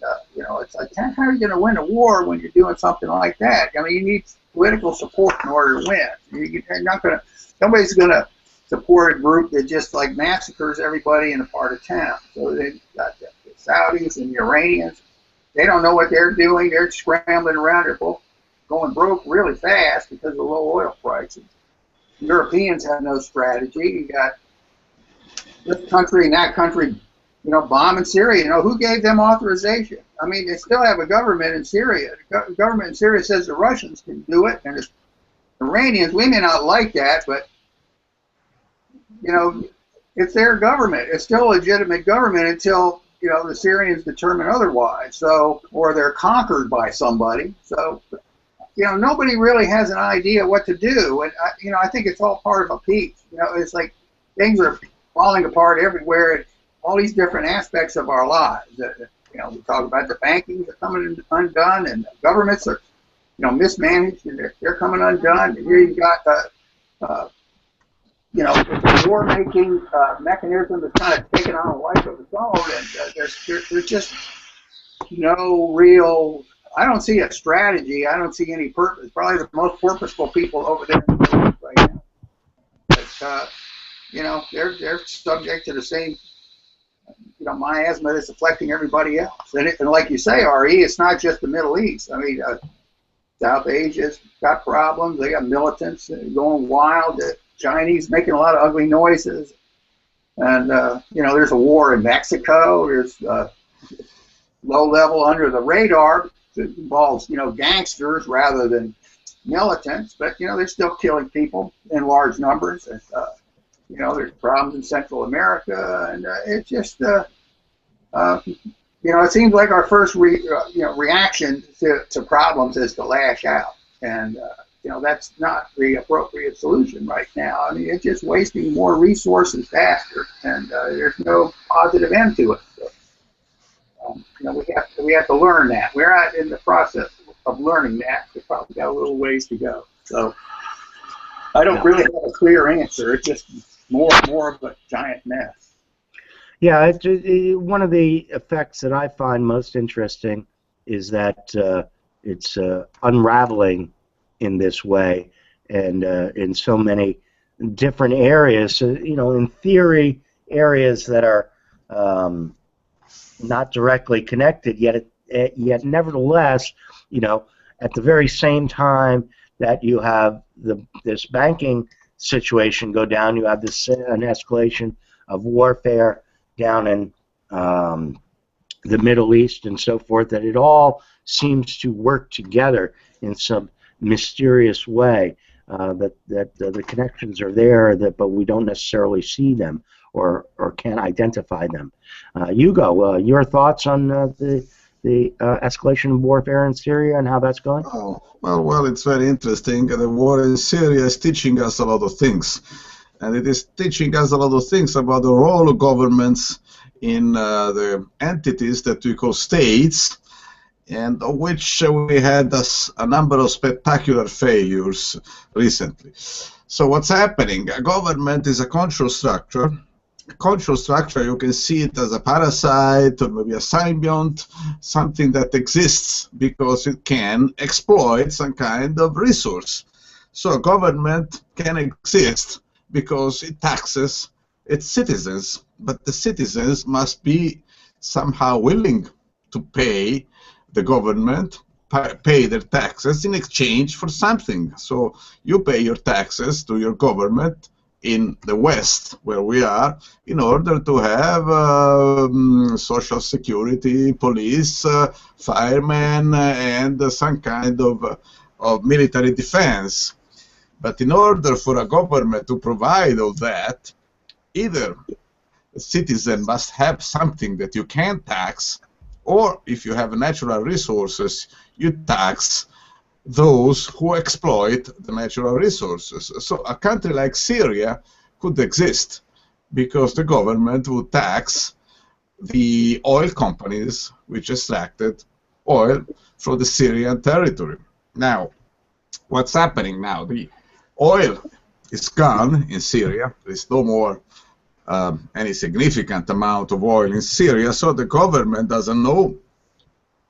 it's like, how are you going to win a war when you're doing something like that? I mean, you need political support in order to win. You're not going to, nobody's going to support a group that just like massacres everybody in a part of town. So they've got the Saudis and the Iranians. They don't know what they're doing. They're scrambling around. They're both going broke really fast because of low oil prices. Europeans have no strategy. You got this country and that country, bombing Syria. Who gave them authorization? I mean, they still have a government in Syria. The government in Syria says the Russians can do it, and the Iranians, we may not like that, but, it's their government. It's still a legitimate government until the Syrians determine otherwise. So, or they're conquered by somebody. So, nobody really has an idea what to do. And I think it's all part of a piece. It's like things are falling apart everywhere in all these different aspects of our lives. We talk about the bankings are coming undone, and the governments are, mismanaged, and they're coming undone. And here you've got the war-making mechanism that's kind of taken on a life of its own, and there's just no real. I don't see a strategy. I don't see any purpose. Probably the most purposeful people over there in the Middle East right now. But they're subject to the same miasma that's affecting everybody else. And like you say, RE, it's not just the Middle East. I mean, South Asia's got problems. They got militants going wild. The Chinese making a lot of ugly noises. And, there's a war in Mexico. There's low level under the radar that involves, gangsters rather than militants. But, they're still killing people in large numbers. And, there's problems in Central America. And it's just, it seems like our first reaction to problems is to lash out. And, that's not the appropriate solution right now. I mean, it's just wasting more resources faster, and there's no positive end to it. So, we have to learn that. We're not in the process of learning that. We've probably got a little ways to go. So I don't really have a clear answer. It's just more of a giant mess. Yeah, one of the effects that I find most interesting is that it's unraveling in this way, and in so many different areas. So, in theory, areas that are not directly connected, yet nevertheless, at the very same time that you have this banking situation go down, you have an escalation of warfare down in the Middle East and so forth, that it all seems to work together in some mysterious way, that the connections are there, but we don't necessarily see them or can't identify them. Hugo, your thoughts on the escalation of warfare in Syria and how that's going? Oh, well, it's very interesting. The war in Syria is teaching us a lot of things. And it is teaching us a lot of things about the role of governments in the entities that we call states, and of which we had a number of spectacular failures recently. So what's happening? A government is a control structure. A control structure, you can see it as a parasite or maybe a symbiont, something that exists because it can exploit some kind of resource. So a government can exist because it taxes its citizens, but the citizens must be somehow willing to pay the government, pay their taxes in exchange for something. So you pay your taxes to your government in the West, where we are, in order to have social security, police, firemen, and some kind of military defense. But in order for a government to provide all that, either a citizen must have something that you can tax, or if you have natural resources, you tax those who exploit the natural resources. So a country like Syria could exist because the government would tax the oil companies which extracted oil from the Syrian territory. Now, what's happening now? The oil is gone in Syria. There's no more any significant amount of oil in Syria, so the government doesn't know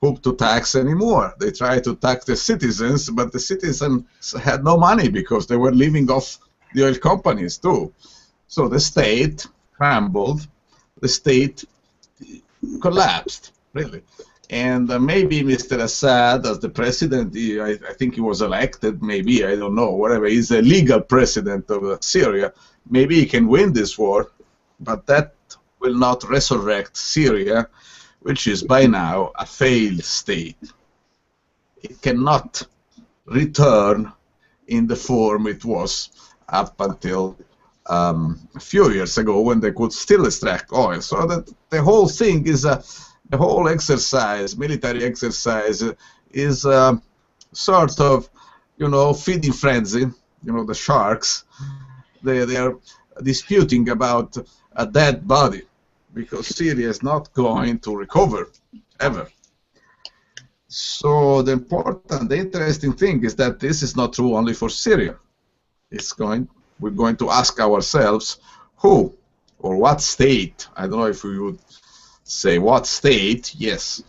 who to tax anymore. They try to tax the citizens, but the citizens had no money because they were living off the oil companies too. So the state crumbled, the state collapsed, really. And maybe Mr. Assad, as the president, I think he was elected, maybe, I don't know, whatever, he's a legal president of Syria, maybe he can win this war, but that will not resurrect Syria, which is by now a failed state. It cannot return in the form it was up until a few years ago when they could still extract oil. So that the whole thing is the whole exercise, military exercise, is sort of, feeding frenzy. The sharks, they are disputing about a dead body because Syria is not going to recover ever. So the interesting thing is that this is not true only for Syria. We're going to ask ourselves who or what state, I don't know if we would say what state, yes,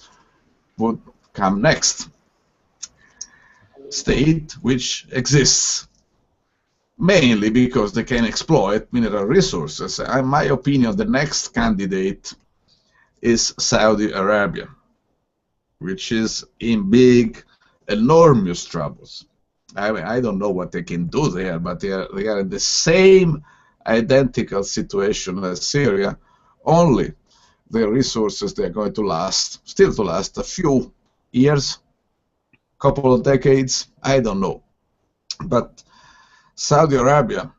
would come next. State which exists mainly because they can exploit mineral resources. In my opinion, the next candidate is Saudi Arabia, which is in big, enormous troubles. I don't know what they can do there, but they are in the same identical situation as Syria, only their resources, they're going to still last a few years, couple of decades, I don't know. But Saudi Arabia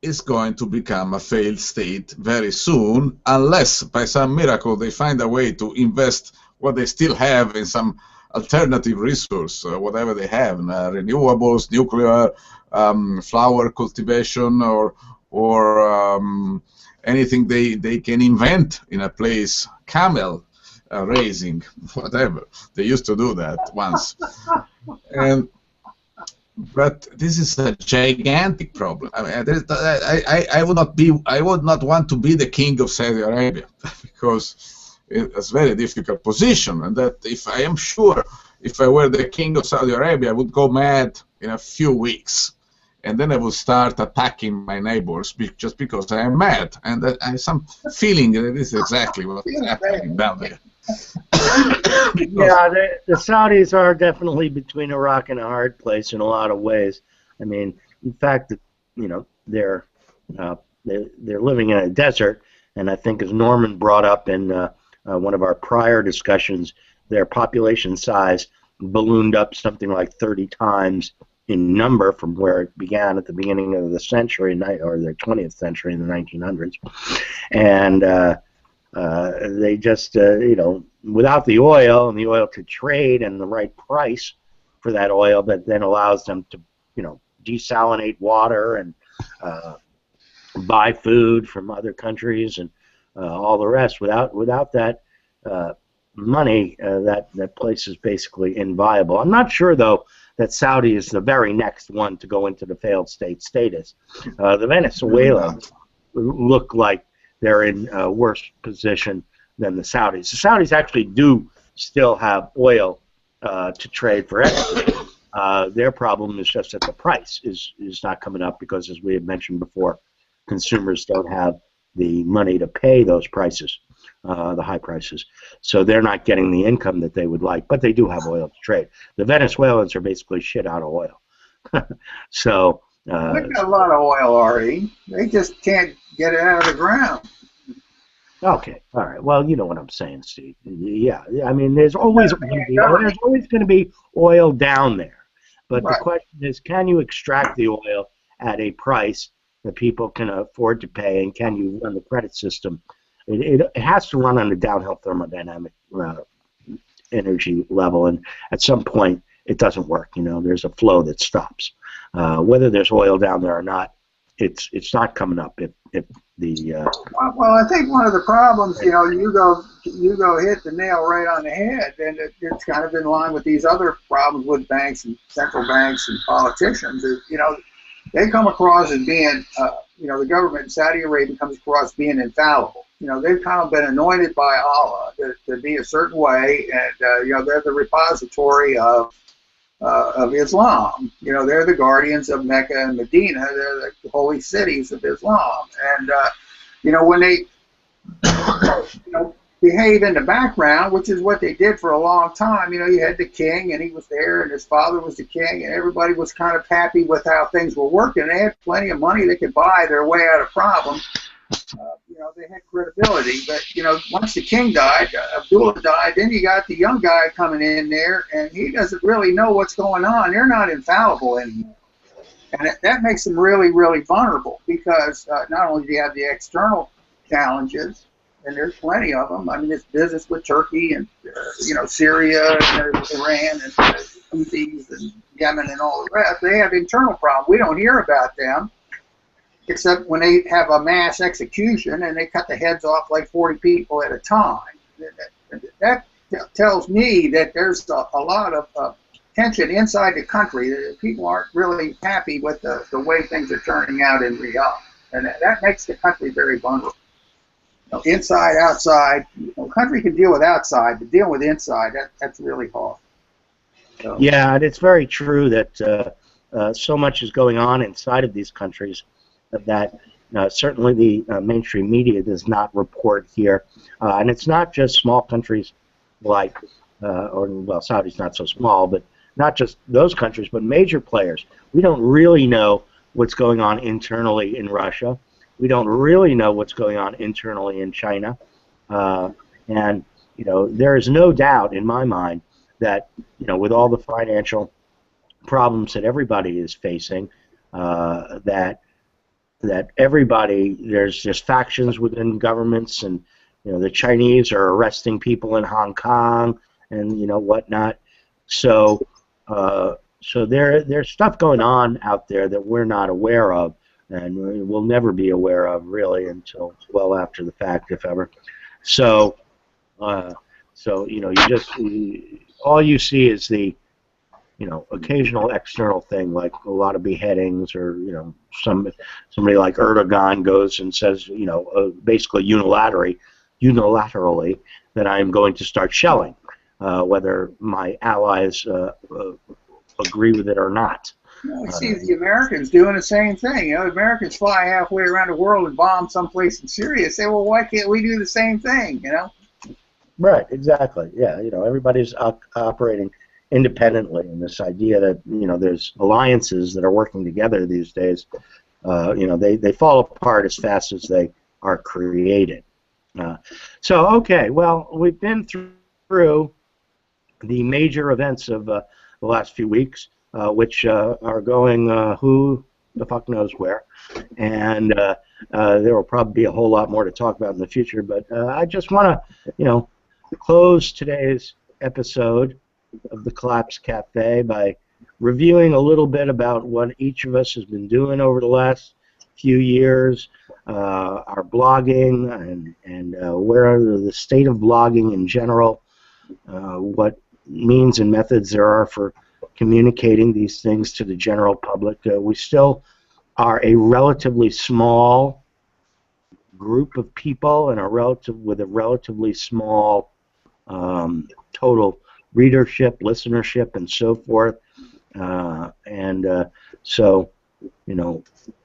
is going to become a failed state very soon, unless by some miracle they find a way to invest what they still have in some alternative resource, whatever they have, renewables, nuclear, flower cultivation, or anything they can invent in a place, camel raising, whatever. They used to do that once. But this is a gigantic problem. I mean, I would not want to be the king of Saudi Arabia because it's a very difficult position, and that if I were the king of Saudi Arabia, I would go mad in a few weeks, and then I would start attacking my neighbors just because I am mad, and I have some feeling that this is exactly what's happening down there. Yeah, the Saudis are definitely between a rock and a hard place in a lot of ways. I mean, in fact, they're living in a desert, and I think as Norman brought up in one of our prior discussions, their population size ballooned up something like 30 times in number from where it began at the beginning of the century, or the 20th century in the 1900s, and they just, without the oil and the oil to trade and the right price for that oil that then allows them to, desalinate water and buy food from other countries and all the rest. Without that money, that place is basically inviable. I'm not sure, though, that Saudi is the very next one to go into the failed state status. The Venezuelans look like they're in a worse position than the Saudis. The Saudis actually do still have oil to trade for export. Their problem is just that the price is not coming up because, as we had mentioned before, consumers don't have the money to pay those prices, the high prices. So they're not getting the income that they would like, but they do have oil to trade. The Venezuelans are basically shit out of oil. So they've got a lot of oil already. They just can't get it out of the ground. Okay, all right. Well, you know what I'm saying, Steve. Yeah, I mean, there's always going to be oil down there, but the question is, can you extract the oil at a price that people can afford to pay, and can you run the credit system? It has to run on a downhill thermodynamic energy level, and at some point it doesn't work. There's a flow that stops. Whether there's oil down there or not, it's not coming up if the well, I think one of the problems, you go hit the nail right on the head, and it's kind of in line with these other problems with banks and central banks and politicians. They come across as being, the government in Saudi Arabia comes across as being infallible. They've kind of been anointed by Allah to be a certain way, and they're the repository of Islam. They're the guardians of Mecca and Medina. They're the holy cities of Islam. And, when they, behave in the background, which is what they did for a long time, you had the king, and he was there, and his father was the king, and everybody was kind of happy with how things were working. They had plenty of money. They could buy their way out of problems. They had credibility, but once the king died, Abdullah died, then you got the young guy coming in there, and he doesn't really know what's going on. They're not infallible anymore. And that makes them really, really vulnerable because not only do you have the external challenges, and there's plenty of them. I mean, it's business with Turkey and Syria and Iran and Houthis and Yemen and all the rest. They have internal problems. We don't hear about them except when they have a mass execution and they cut the heads off like 40 people at a time. That tells me that there's a lot of tension inside the country. That people aren't really happy with the way things are turning out in Riyadh, and that makes the country very vulnerable. Inside, outside. Country can deal with outside, but dealing with inside, that's really hard. So. Yeah, and it's very true that so much is going on inside of these countries that certainly the mainstream media does not report here. And it's not just small countries like, Saudi's not so small, but not just those countries, but major players. We don't really know what's going on internally in Russia. We don't really know what's going on internally in China. And, there is no doubt in my mind that, with all the financial problems that everybody is facing, that everybody, there's just factions within governments, and the Chinese are arresting people in Hong Kong and whatnot. So there's stuff going on out there that we're not aware of, and we'll never be aware of really until well after the fact, if ever. So all you see is the occasional external thing, like a lot of beheadings, or somebody like Erdogan goes and says, basically unilaterally that I'm going to start shelling, whether my allies agree with it or not. I see the Americans doing the same thing. Americans fly halfway around the world and bomb someplace in Syria. Say, well, why can't we do the same thing? Right, exactly. Yeah, everybody's operating independently, and this idea that there's alliances that are working together these days, they fall apart as fast as they are created. So okay, well, we've been through the major events of the last few weeks, which are going who the fuck knows where, and there will probably be a whole lot more to talk about in the future. But I just want to close today's episode of the Collapse Cafe by reviewing a little bit about what each of us has been doing over the last few years, our blogging, and where the state of blogging in general, what means and methods there are for communicating these things to the general public. We still are a relatively small group of people and with a relatively small total readership, listenership, and so forth. So,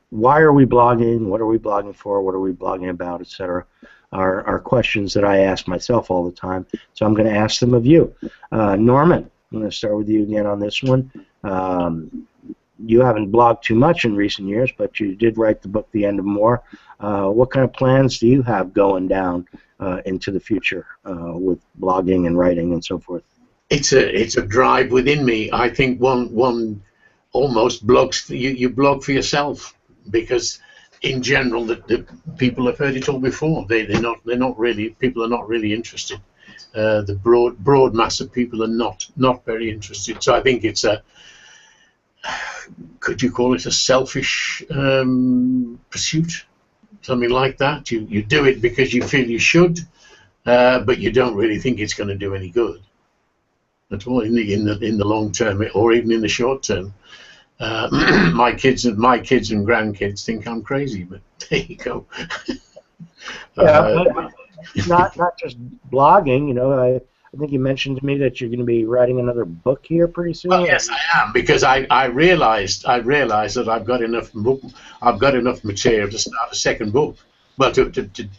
why are we blogging? What are we blogging for? What are we blogging about, etc. Are questions that I ask myself all the time. So I'm going to ask them of you. Norman, I'm going to start with you again on this one. You haven't blogged too much in recent years, but you did write the book, The End of More. What kind of plans do you have going down into the future with blogging and writing and so forth? It's a drive within me. I think one almost blogs. You blog for yourself, because in general the people have heard it all before. They're not really, people are not really interested. The broad mass of people are not very interested. So I think it's could you call it a selfish pursuit, something like that? You do it because you feel you should, but you don't really think it's going to do any good at all in the long term, or even in the short term. My kids and grandkids think I'm crazy, but there you go. But not just blogging. I think you mentioned to me that you're going to be writing another book here pretty soon. Well, yes, I am, because I realized that I've got enough material to start a second book. Well, to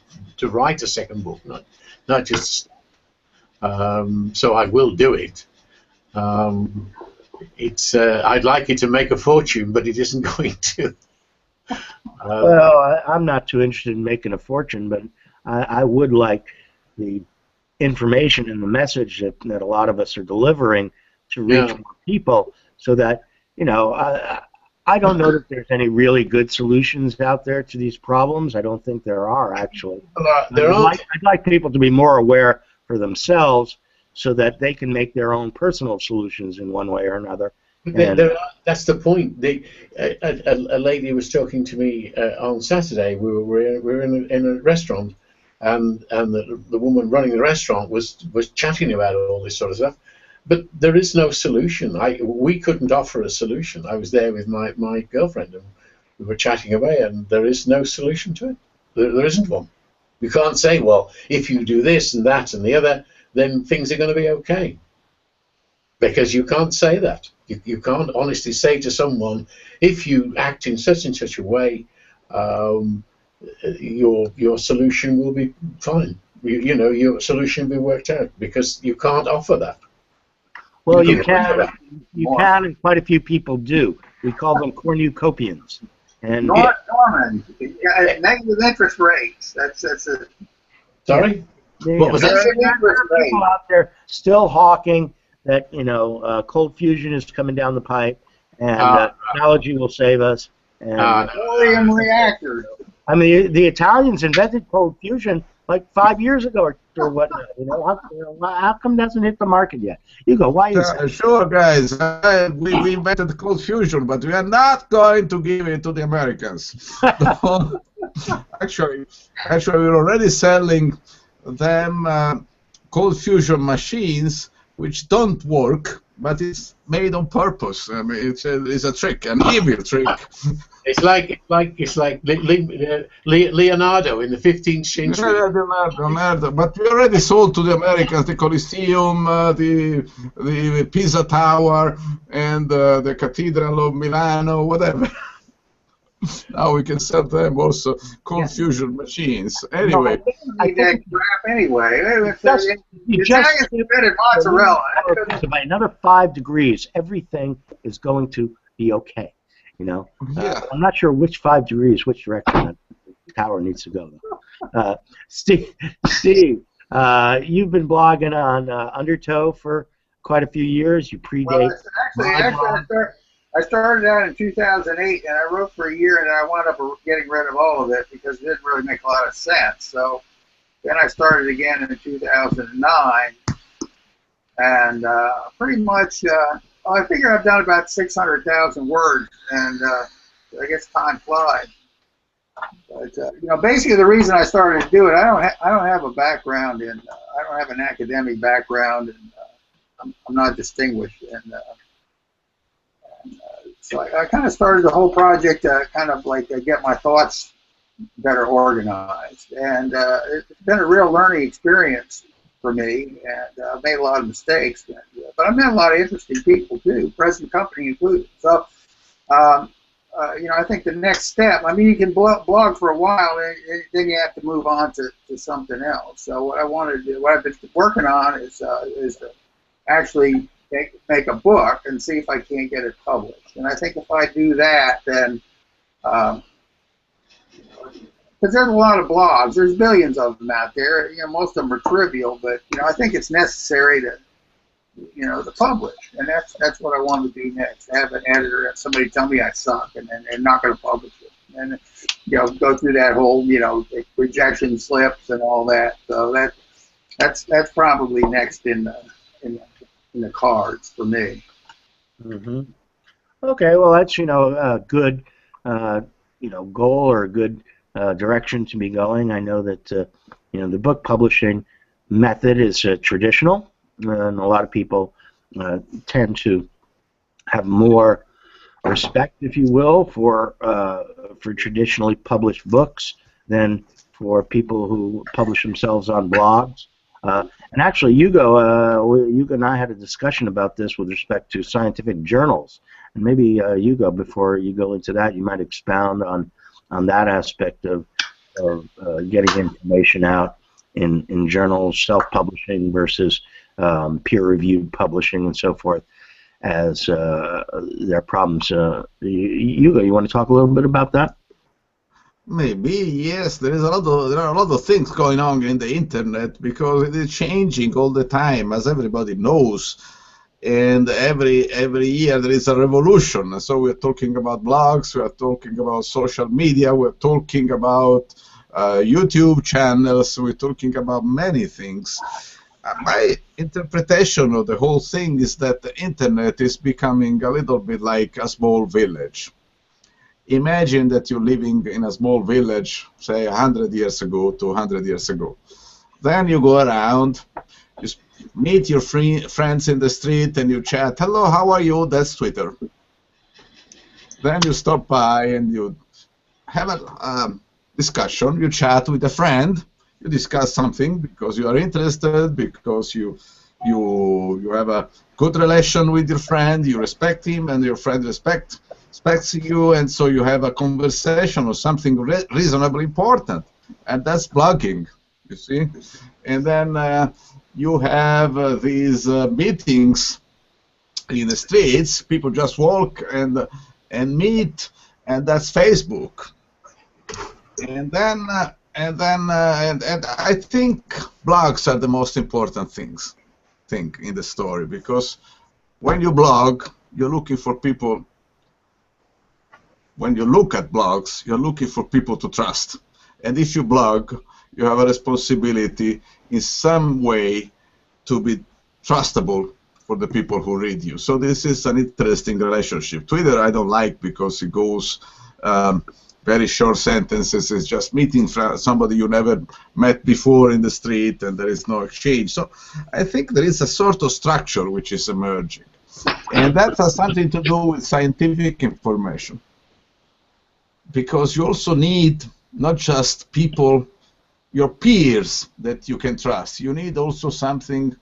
write a second book, not just. So I will do it. I'd like it to make a fortune, but it isn't going to. Well, I'm not too interested in making a fortune, but I would like the information and the message that a lot of us are delivering to reach more people, so that I don't know that there's any really good solutions out there to these problems. I don't think there are, actually. There aren't. I'd like people to be more aware for themselves so that they can make their own personal solutions in one way or another. That's the point. A lady was talking to me on Saturday. We were in a restaurant, and the woman running the restaurant was chatting about all this sort of stuff. But there is no solution. We couldn't offer a solution. I was there with my girlfriend, and we were chatting away, and there is no solution to it. There isn't one. You can't say, well, if you do this and that and the other, then things are going to be okay. Because you can't say that. You can't honestly say to someone, if you act in such and such a way, your solution will be fine. Your solution will be worked out, because you can't offer that. Well, you can, and quite a few people do. We call them cornucopians. And Norman, negative interest rates. That's a. Sorry? What was that? There are people out there still hawking that cold fusion is coming down the pipe, and technology will save us. And thorium reactors. I mean, the Italians invented cold fusion like 5 years ago or whatnot. How come it hasn't hit the market yet? You go, why is that? Sure, guys. We invented cold fusion, but we are not going to give it to the Americans. Actually, we're already selling them cold fusion machines which don't work, but it's made on purpose. I mean, it's a trick, an evil trick. It's like Leonardo in the 15th century. Leonardo, but we already sold to the Americans the Colosseum, the Pisa Tower, and the Cathedral of Milano, whatever. Now we can sell them also cold fusion machines. Anyway, I think crap anyway. The Italians invented mozzarella. By another 5 degrees, everything is going to be okay. Yeah. I'm not sure which 5 degrees, which direction the tower needs to go. Steve, you've been blogging on Undertow for quite a few years. You predate. Well, I started out in 2008, and I wrote for a year, and I wound up getting rid of all of it because it didn't really make a lot of sense. So then I started again in 2009, and pretty much, I figure I've done about 600,000 words, and I guess time flies. But basically, the reason I started to do it, I don't have a background in, I don't have an academic background, and I'm not distinguished, and so I kind of started the whole project kind of like get my thoughts better organized, and it's been a real learning experience for me, and I've made a lot of mistakes, but I've met a lot of interesting people too, present company included. So, I think the next step, I mean, you can blog for a while, and then you have to move on to something else. So what I want to do, what I've been working on is to actually make a book and see if I can't get it published. And I think if I do that, then, because there's a lot of blogs, there's billions of them out there. Most of them are trivial, but I think it's necessary to, to publish. And that's what I want to do next. Have an editor and somebody tell me I suck, and not going to publish it. And go through that whole rejection slips and all that. So that's probably next in the cards for me. Mm-hmm. Okay, well that's a good goal or a good direction to be going. I know that the book publishing method is traditional, and a lot of people tend to have more respect, if you will, for traditionally published books than for people who publish themselves on blogs. And actually, Hugo and I had a discussion about this with respect to scientific journals. And maybe Hugo, before you go into that, you might expound on that aspect of getting information out in journals, self-publishing versus peer-reviewed publishing and so forth, as their problems. Hugo, you want to talk a little bit about that? Maybe, yes. There are a lot of things going on in the internet because it is changing all the time, as everybody knows. and every year there is a revolution. So we're talking about blogs, we are talking about social media, we're talking about YouTube channels, we're talking about many things. My interpretation of the whole thing is that the internet is becoming a little bit like a small village. Imagine that you're living in a small village, say 100 years ago, 200 years ago. Then you go around, you meet your friends in the street and you chat, hello, how are you? That's Twitter. Then you stop by and you have a discussion, you chat with a friend, you discuss something because you are interested, because you have a good relation with your friend, you respect him, and your friend respects you, and so you have a conversation or something reasonably important, and that's blogging, you see. And then you have these meetings in the streets. People just walk and meet, and that's Facebook. And then and I think blogs are the most important thing in the story, because when you blog, you're looking for people. When you look at blogs, you're looking for people to trust. And if you blog, you have a responsibility in some way to be trustable for the people who read you. So this is an interesting relationship. Twitter I don't like because it goes very short sentences. It's just meeting somebody you never met before in the street, and there is no exchange. So I think there is a sort of structure which is emerging. And that has something to do with scientific information. Because you also need not just people, your peers that you can trust. You need also something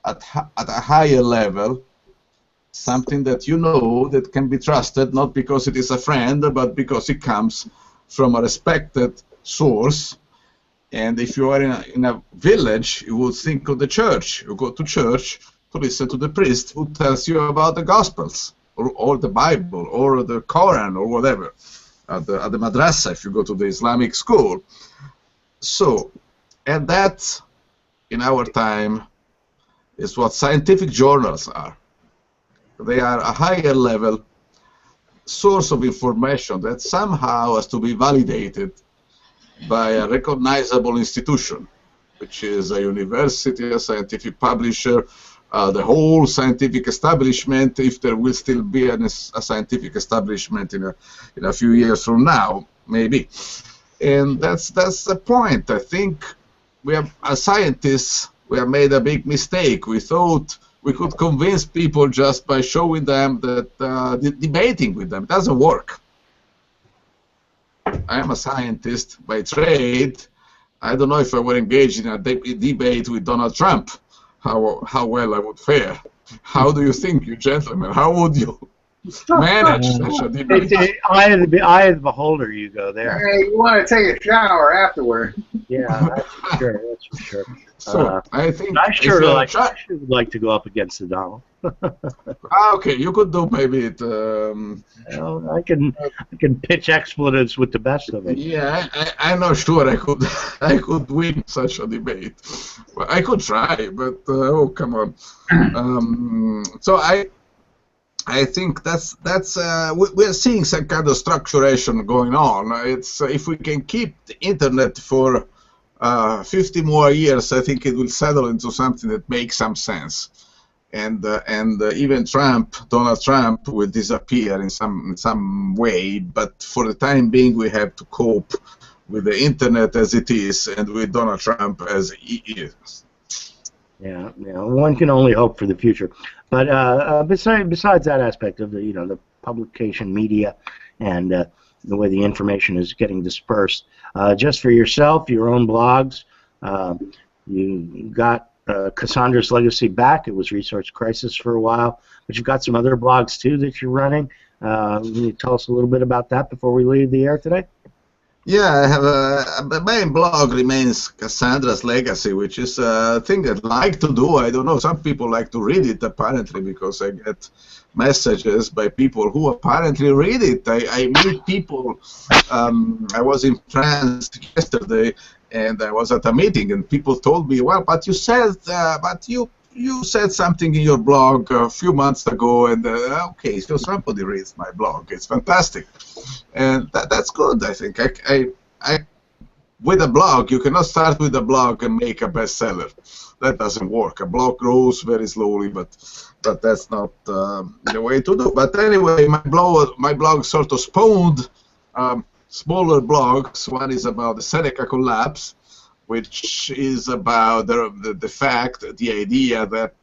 at a higher level, something that you know that can be trusted, not because it is a friend, but because it comes from a respected source. And if you are in a village, you would think of the church. You go to church to listen to the priest who tells you about the Gospels, or the Bible, or the Quran, or whatever. At the madrasa, if you go to the Islamic school. So, and that, in our time, is what scientific journals are. They are a higher level source of information that somehow has to be validated by a recognizable institution, which is a university, a scientific publisher, the whole scientific establishment, if there will still be a scientific establishment in a few years from now, maybe. And that's the point. I think we have, as scientists, we have made a big mistake. We thought we could convince people just by showing them that debating with them doesn't work. I am a scientist by trade. I don't know if I were engaged in a debate with Donald Trump, how well I would fare. How do you think, you gentlemen? How would you manage such a debate? It's the eye of the beholder. You go there. Hey, you want to take a shower afterward? Yeah, that's for sure. That's for sure. So I think I sure would like to go up against the Donald. Okay, you could do maybe it. Well, I can pitch expletives with the best of it. Yeah, I'm not sure I could win such a debate. Well, I could try, but oh, come on. So I think that's we're seeing some kind of structuration going on. It's if we can keep the internet for 50 more years, I think it will settle into something that makes some sense. And even Donald Trump will disappear in some way, but for the time being we have to cope with the internet as it is and with Donald Trump as he is. Yeah, one can only hope for the future. But besides that aspect of the publication media and the way the information is getting dispersed, just for yourself, your own blogs, you got Cassandra's Legacy back. It was Resource Crisis for a while, but you've got some other blogs too that you're running. Can you tell us a little bit about that before we leave the air today? Yeah, I have my main blog remains Cassandra's Legacy, which is a thing that I like to do. I don't know, some people like to read it apparently, because I get messages by people who apparently read it. I meet people. I was in France yesterday, and I was at a meeting, and people told me, well, but you said, but you you said something in your blog a few months ago, and okay, so somebody reads my blog. It's fantastic, and that's good. I think I with a blog, you cannot start with a blog and make a bestseller. That doesn't work. A blog grows very slowly, but that's not the way to do. But anyway, my blog sort of spawned smaller blogs. One is about the Seneca collapse, which is about the fact, the idea that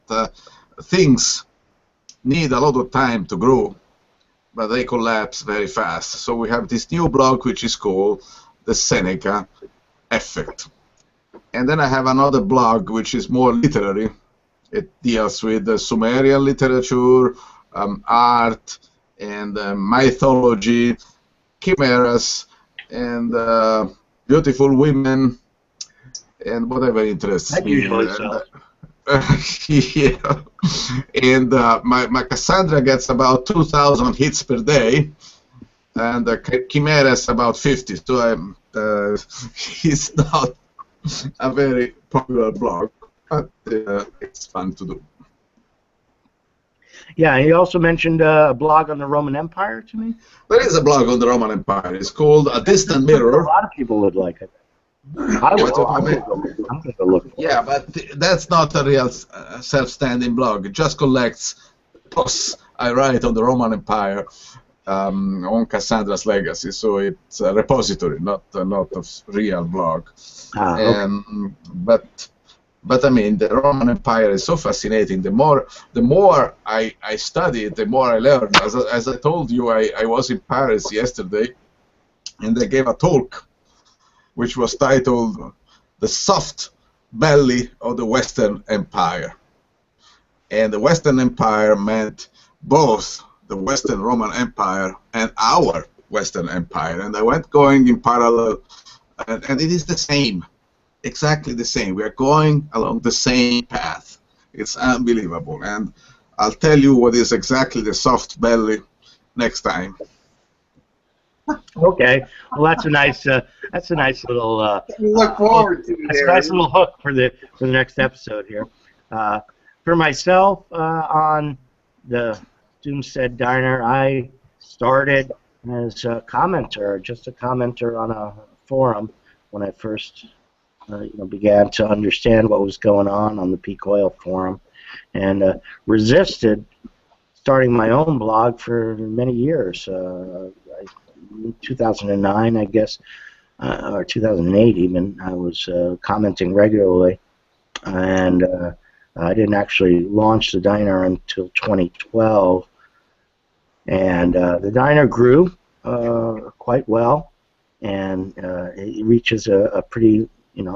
things need a lot of time to grow, but they collapse very fast. So we have this new blog which is called the Seneca effect. And then I have another blog which is more literary. It deals with the Sumerian literature, art, and mythology, chimeras, and beautiful women, and whatever interests That me. usually sells. Yeah. And my Cassandra gets about 2,000 hits per day, and Chimeras about 50. So it's not a very popular blog, but it's fun to do. Yeah, he also mentioned a blog on the Roman Empire to me. There is a blog on the Roman Empire. It's called A Distant A Mirror. lot of people would like it. I will. I'm going to go look for it. Yeah, but that's not a real self-standing blog. It just collects posts I write on the Roman Empire on Cassandra's legacy. So it's a repository, not a real blog. Okay. But I mean, the Roman Empire is so fascinating. The more I study it, the more I learn. As I told you, I was in Paris yesterday, and they gave a talk which was titled "The Soft Belly of the Western Empire." And the Western Empire meant both the Western Roman Empire and our Western Empire. And I went going in parallel, and it is the same. Exactly the same. We are going along the same path. It's unbelievable. And I'll tell you what is exactly the soft belly next time. Okay. Well, that's a nice little. We look forward to it. That's a nice little hook for the next episode here. For myself, on the Doomstead Diner, I started as a commenter, just a commenter on a forum when I first began to understand what was going on the peak oil forum, and resisted starting my own blog for many years. 2009, I guess, or 2008 even, I was commenting regularly, and I didn't actually launch the diner until 2012, and the diner grew quite well, and it reaches a pretty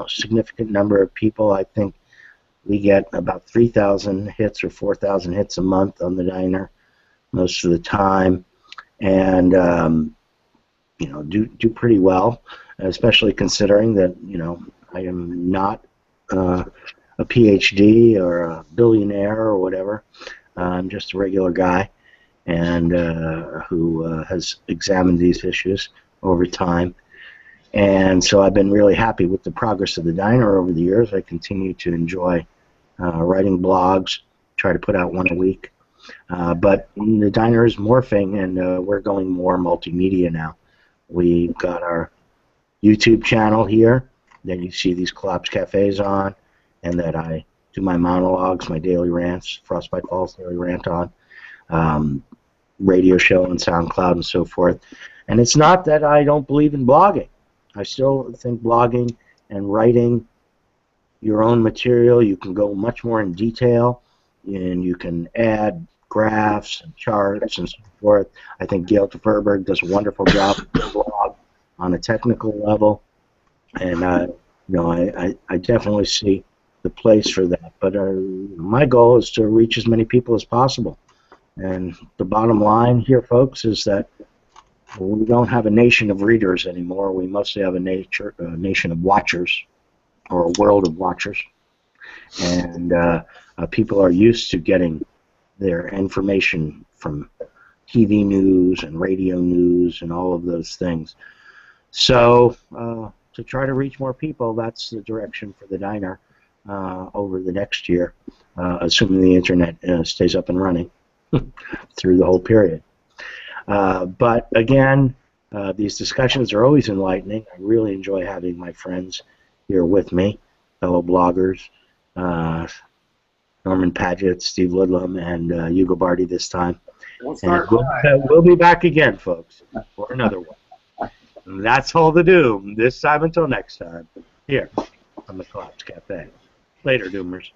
significant number of people. I think we get about 3,000 hits or 4,000 hits a month on the diner most of the time, and do pretty well, especially considering that I am not a PhD or a billionaire or whatever. I'm just a regular guy, and who has examined these issues over time. And so I've been really happy with the progress of the diner over the years. I continue to enjoy writing blogs, try to put out one a week. But the diner is morphing, and we're going more multimedia now. We've got our YouTube channel here that you see these Collapse Cafes on, and that I do my monologues, my daily rants, Frostbite Falls daily rant on, radio show on SoundCloud and so forth. And it's not that I don't believe in blogging. I still think blogging and writing your own material, you can go much more in detail, and you can add graphs and charts and so forth. I think Gail Verberg does a wonderful job with the blog on a technical level, and I definitely see the place for that. But my goal is to reach as many people as possible. And the bottom line here, folks, is that we don't have a nation of readers anymore. We mostly have a nation of watchers, or a world of watchers. And people are used to getting their information from TV news and radio news and all of those things. So to try to reach more people, that's the direction for the diner. over the next year, assuming the internet stays up and running through the whole period. But again, these discussions are always enlightening. I really enjoy having my friends here with me, fellow bloggers, Norman Paget, Steve Ludlam, and Hugo Barty this time. And we'll be back again, folks, for another one. And that's all the doom this time until next time, here on the Collapse Cafe. Later, Doomers.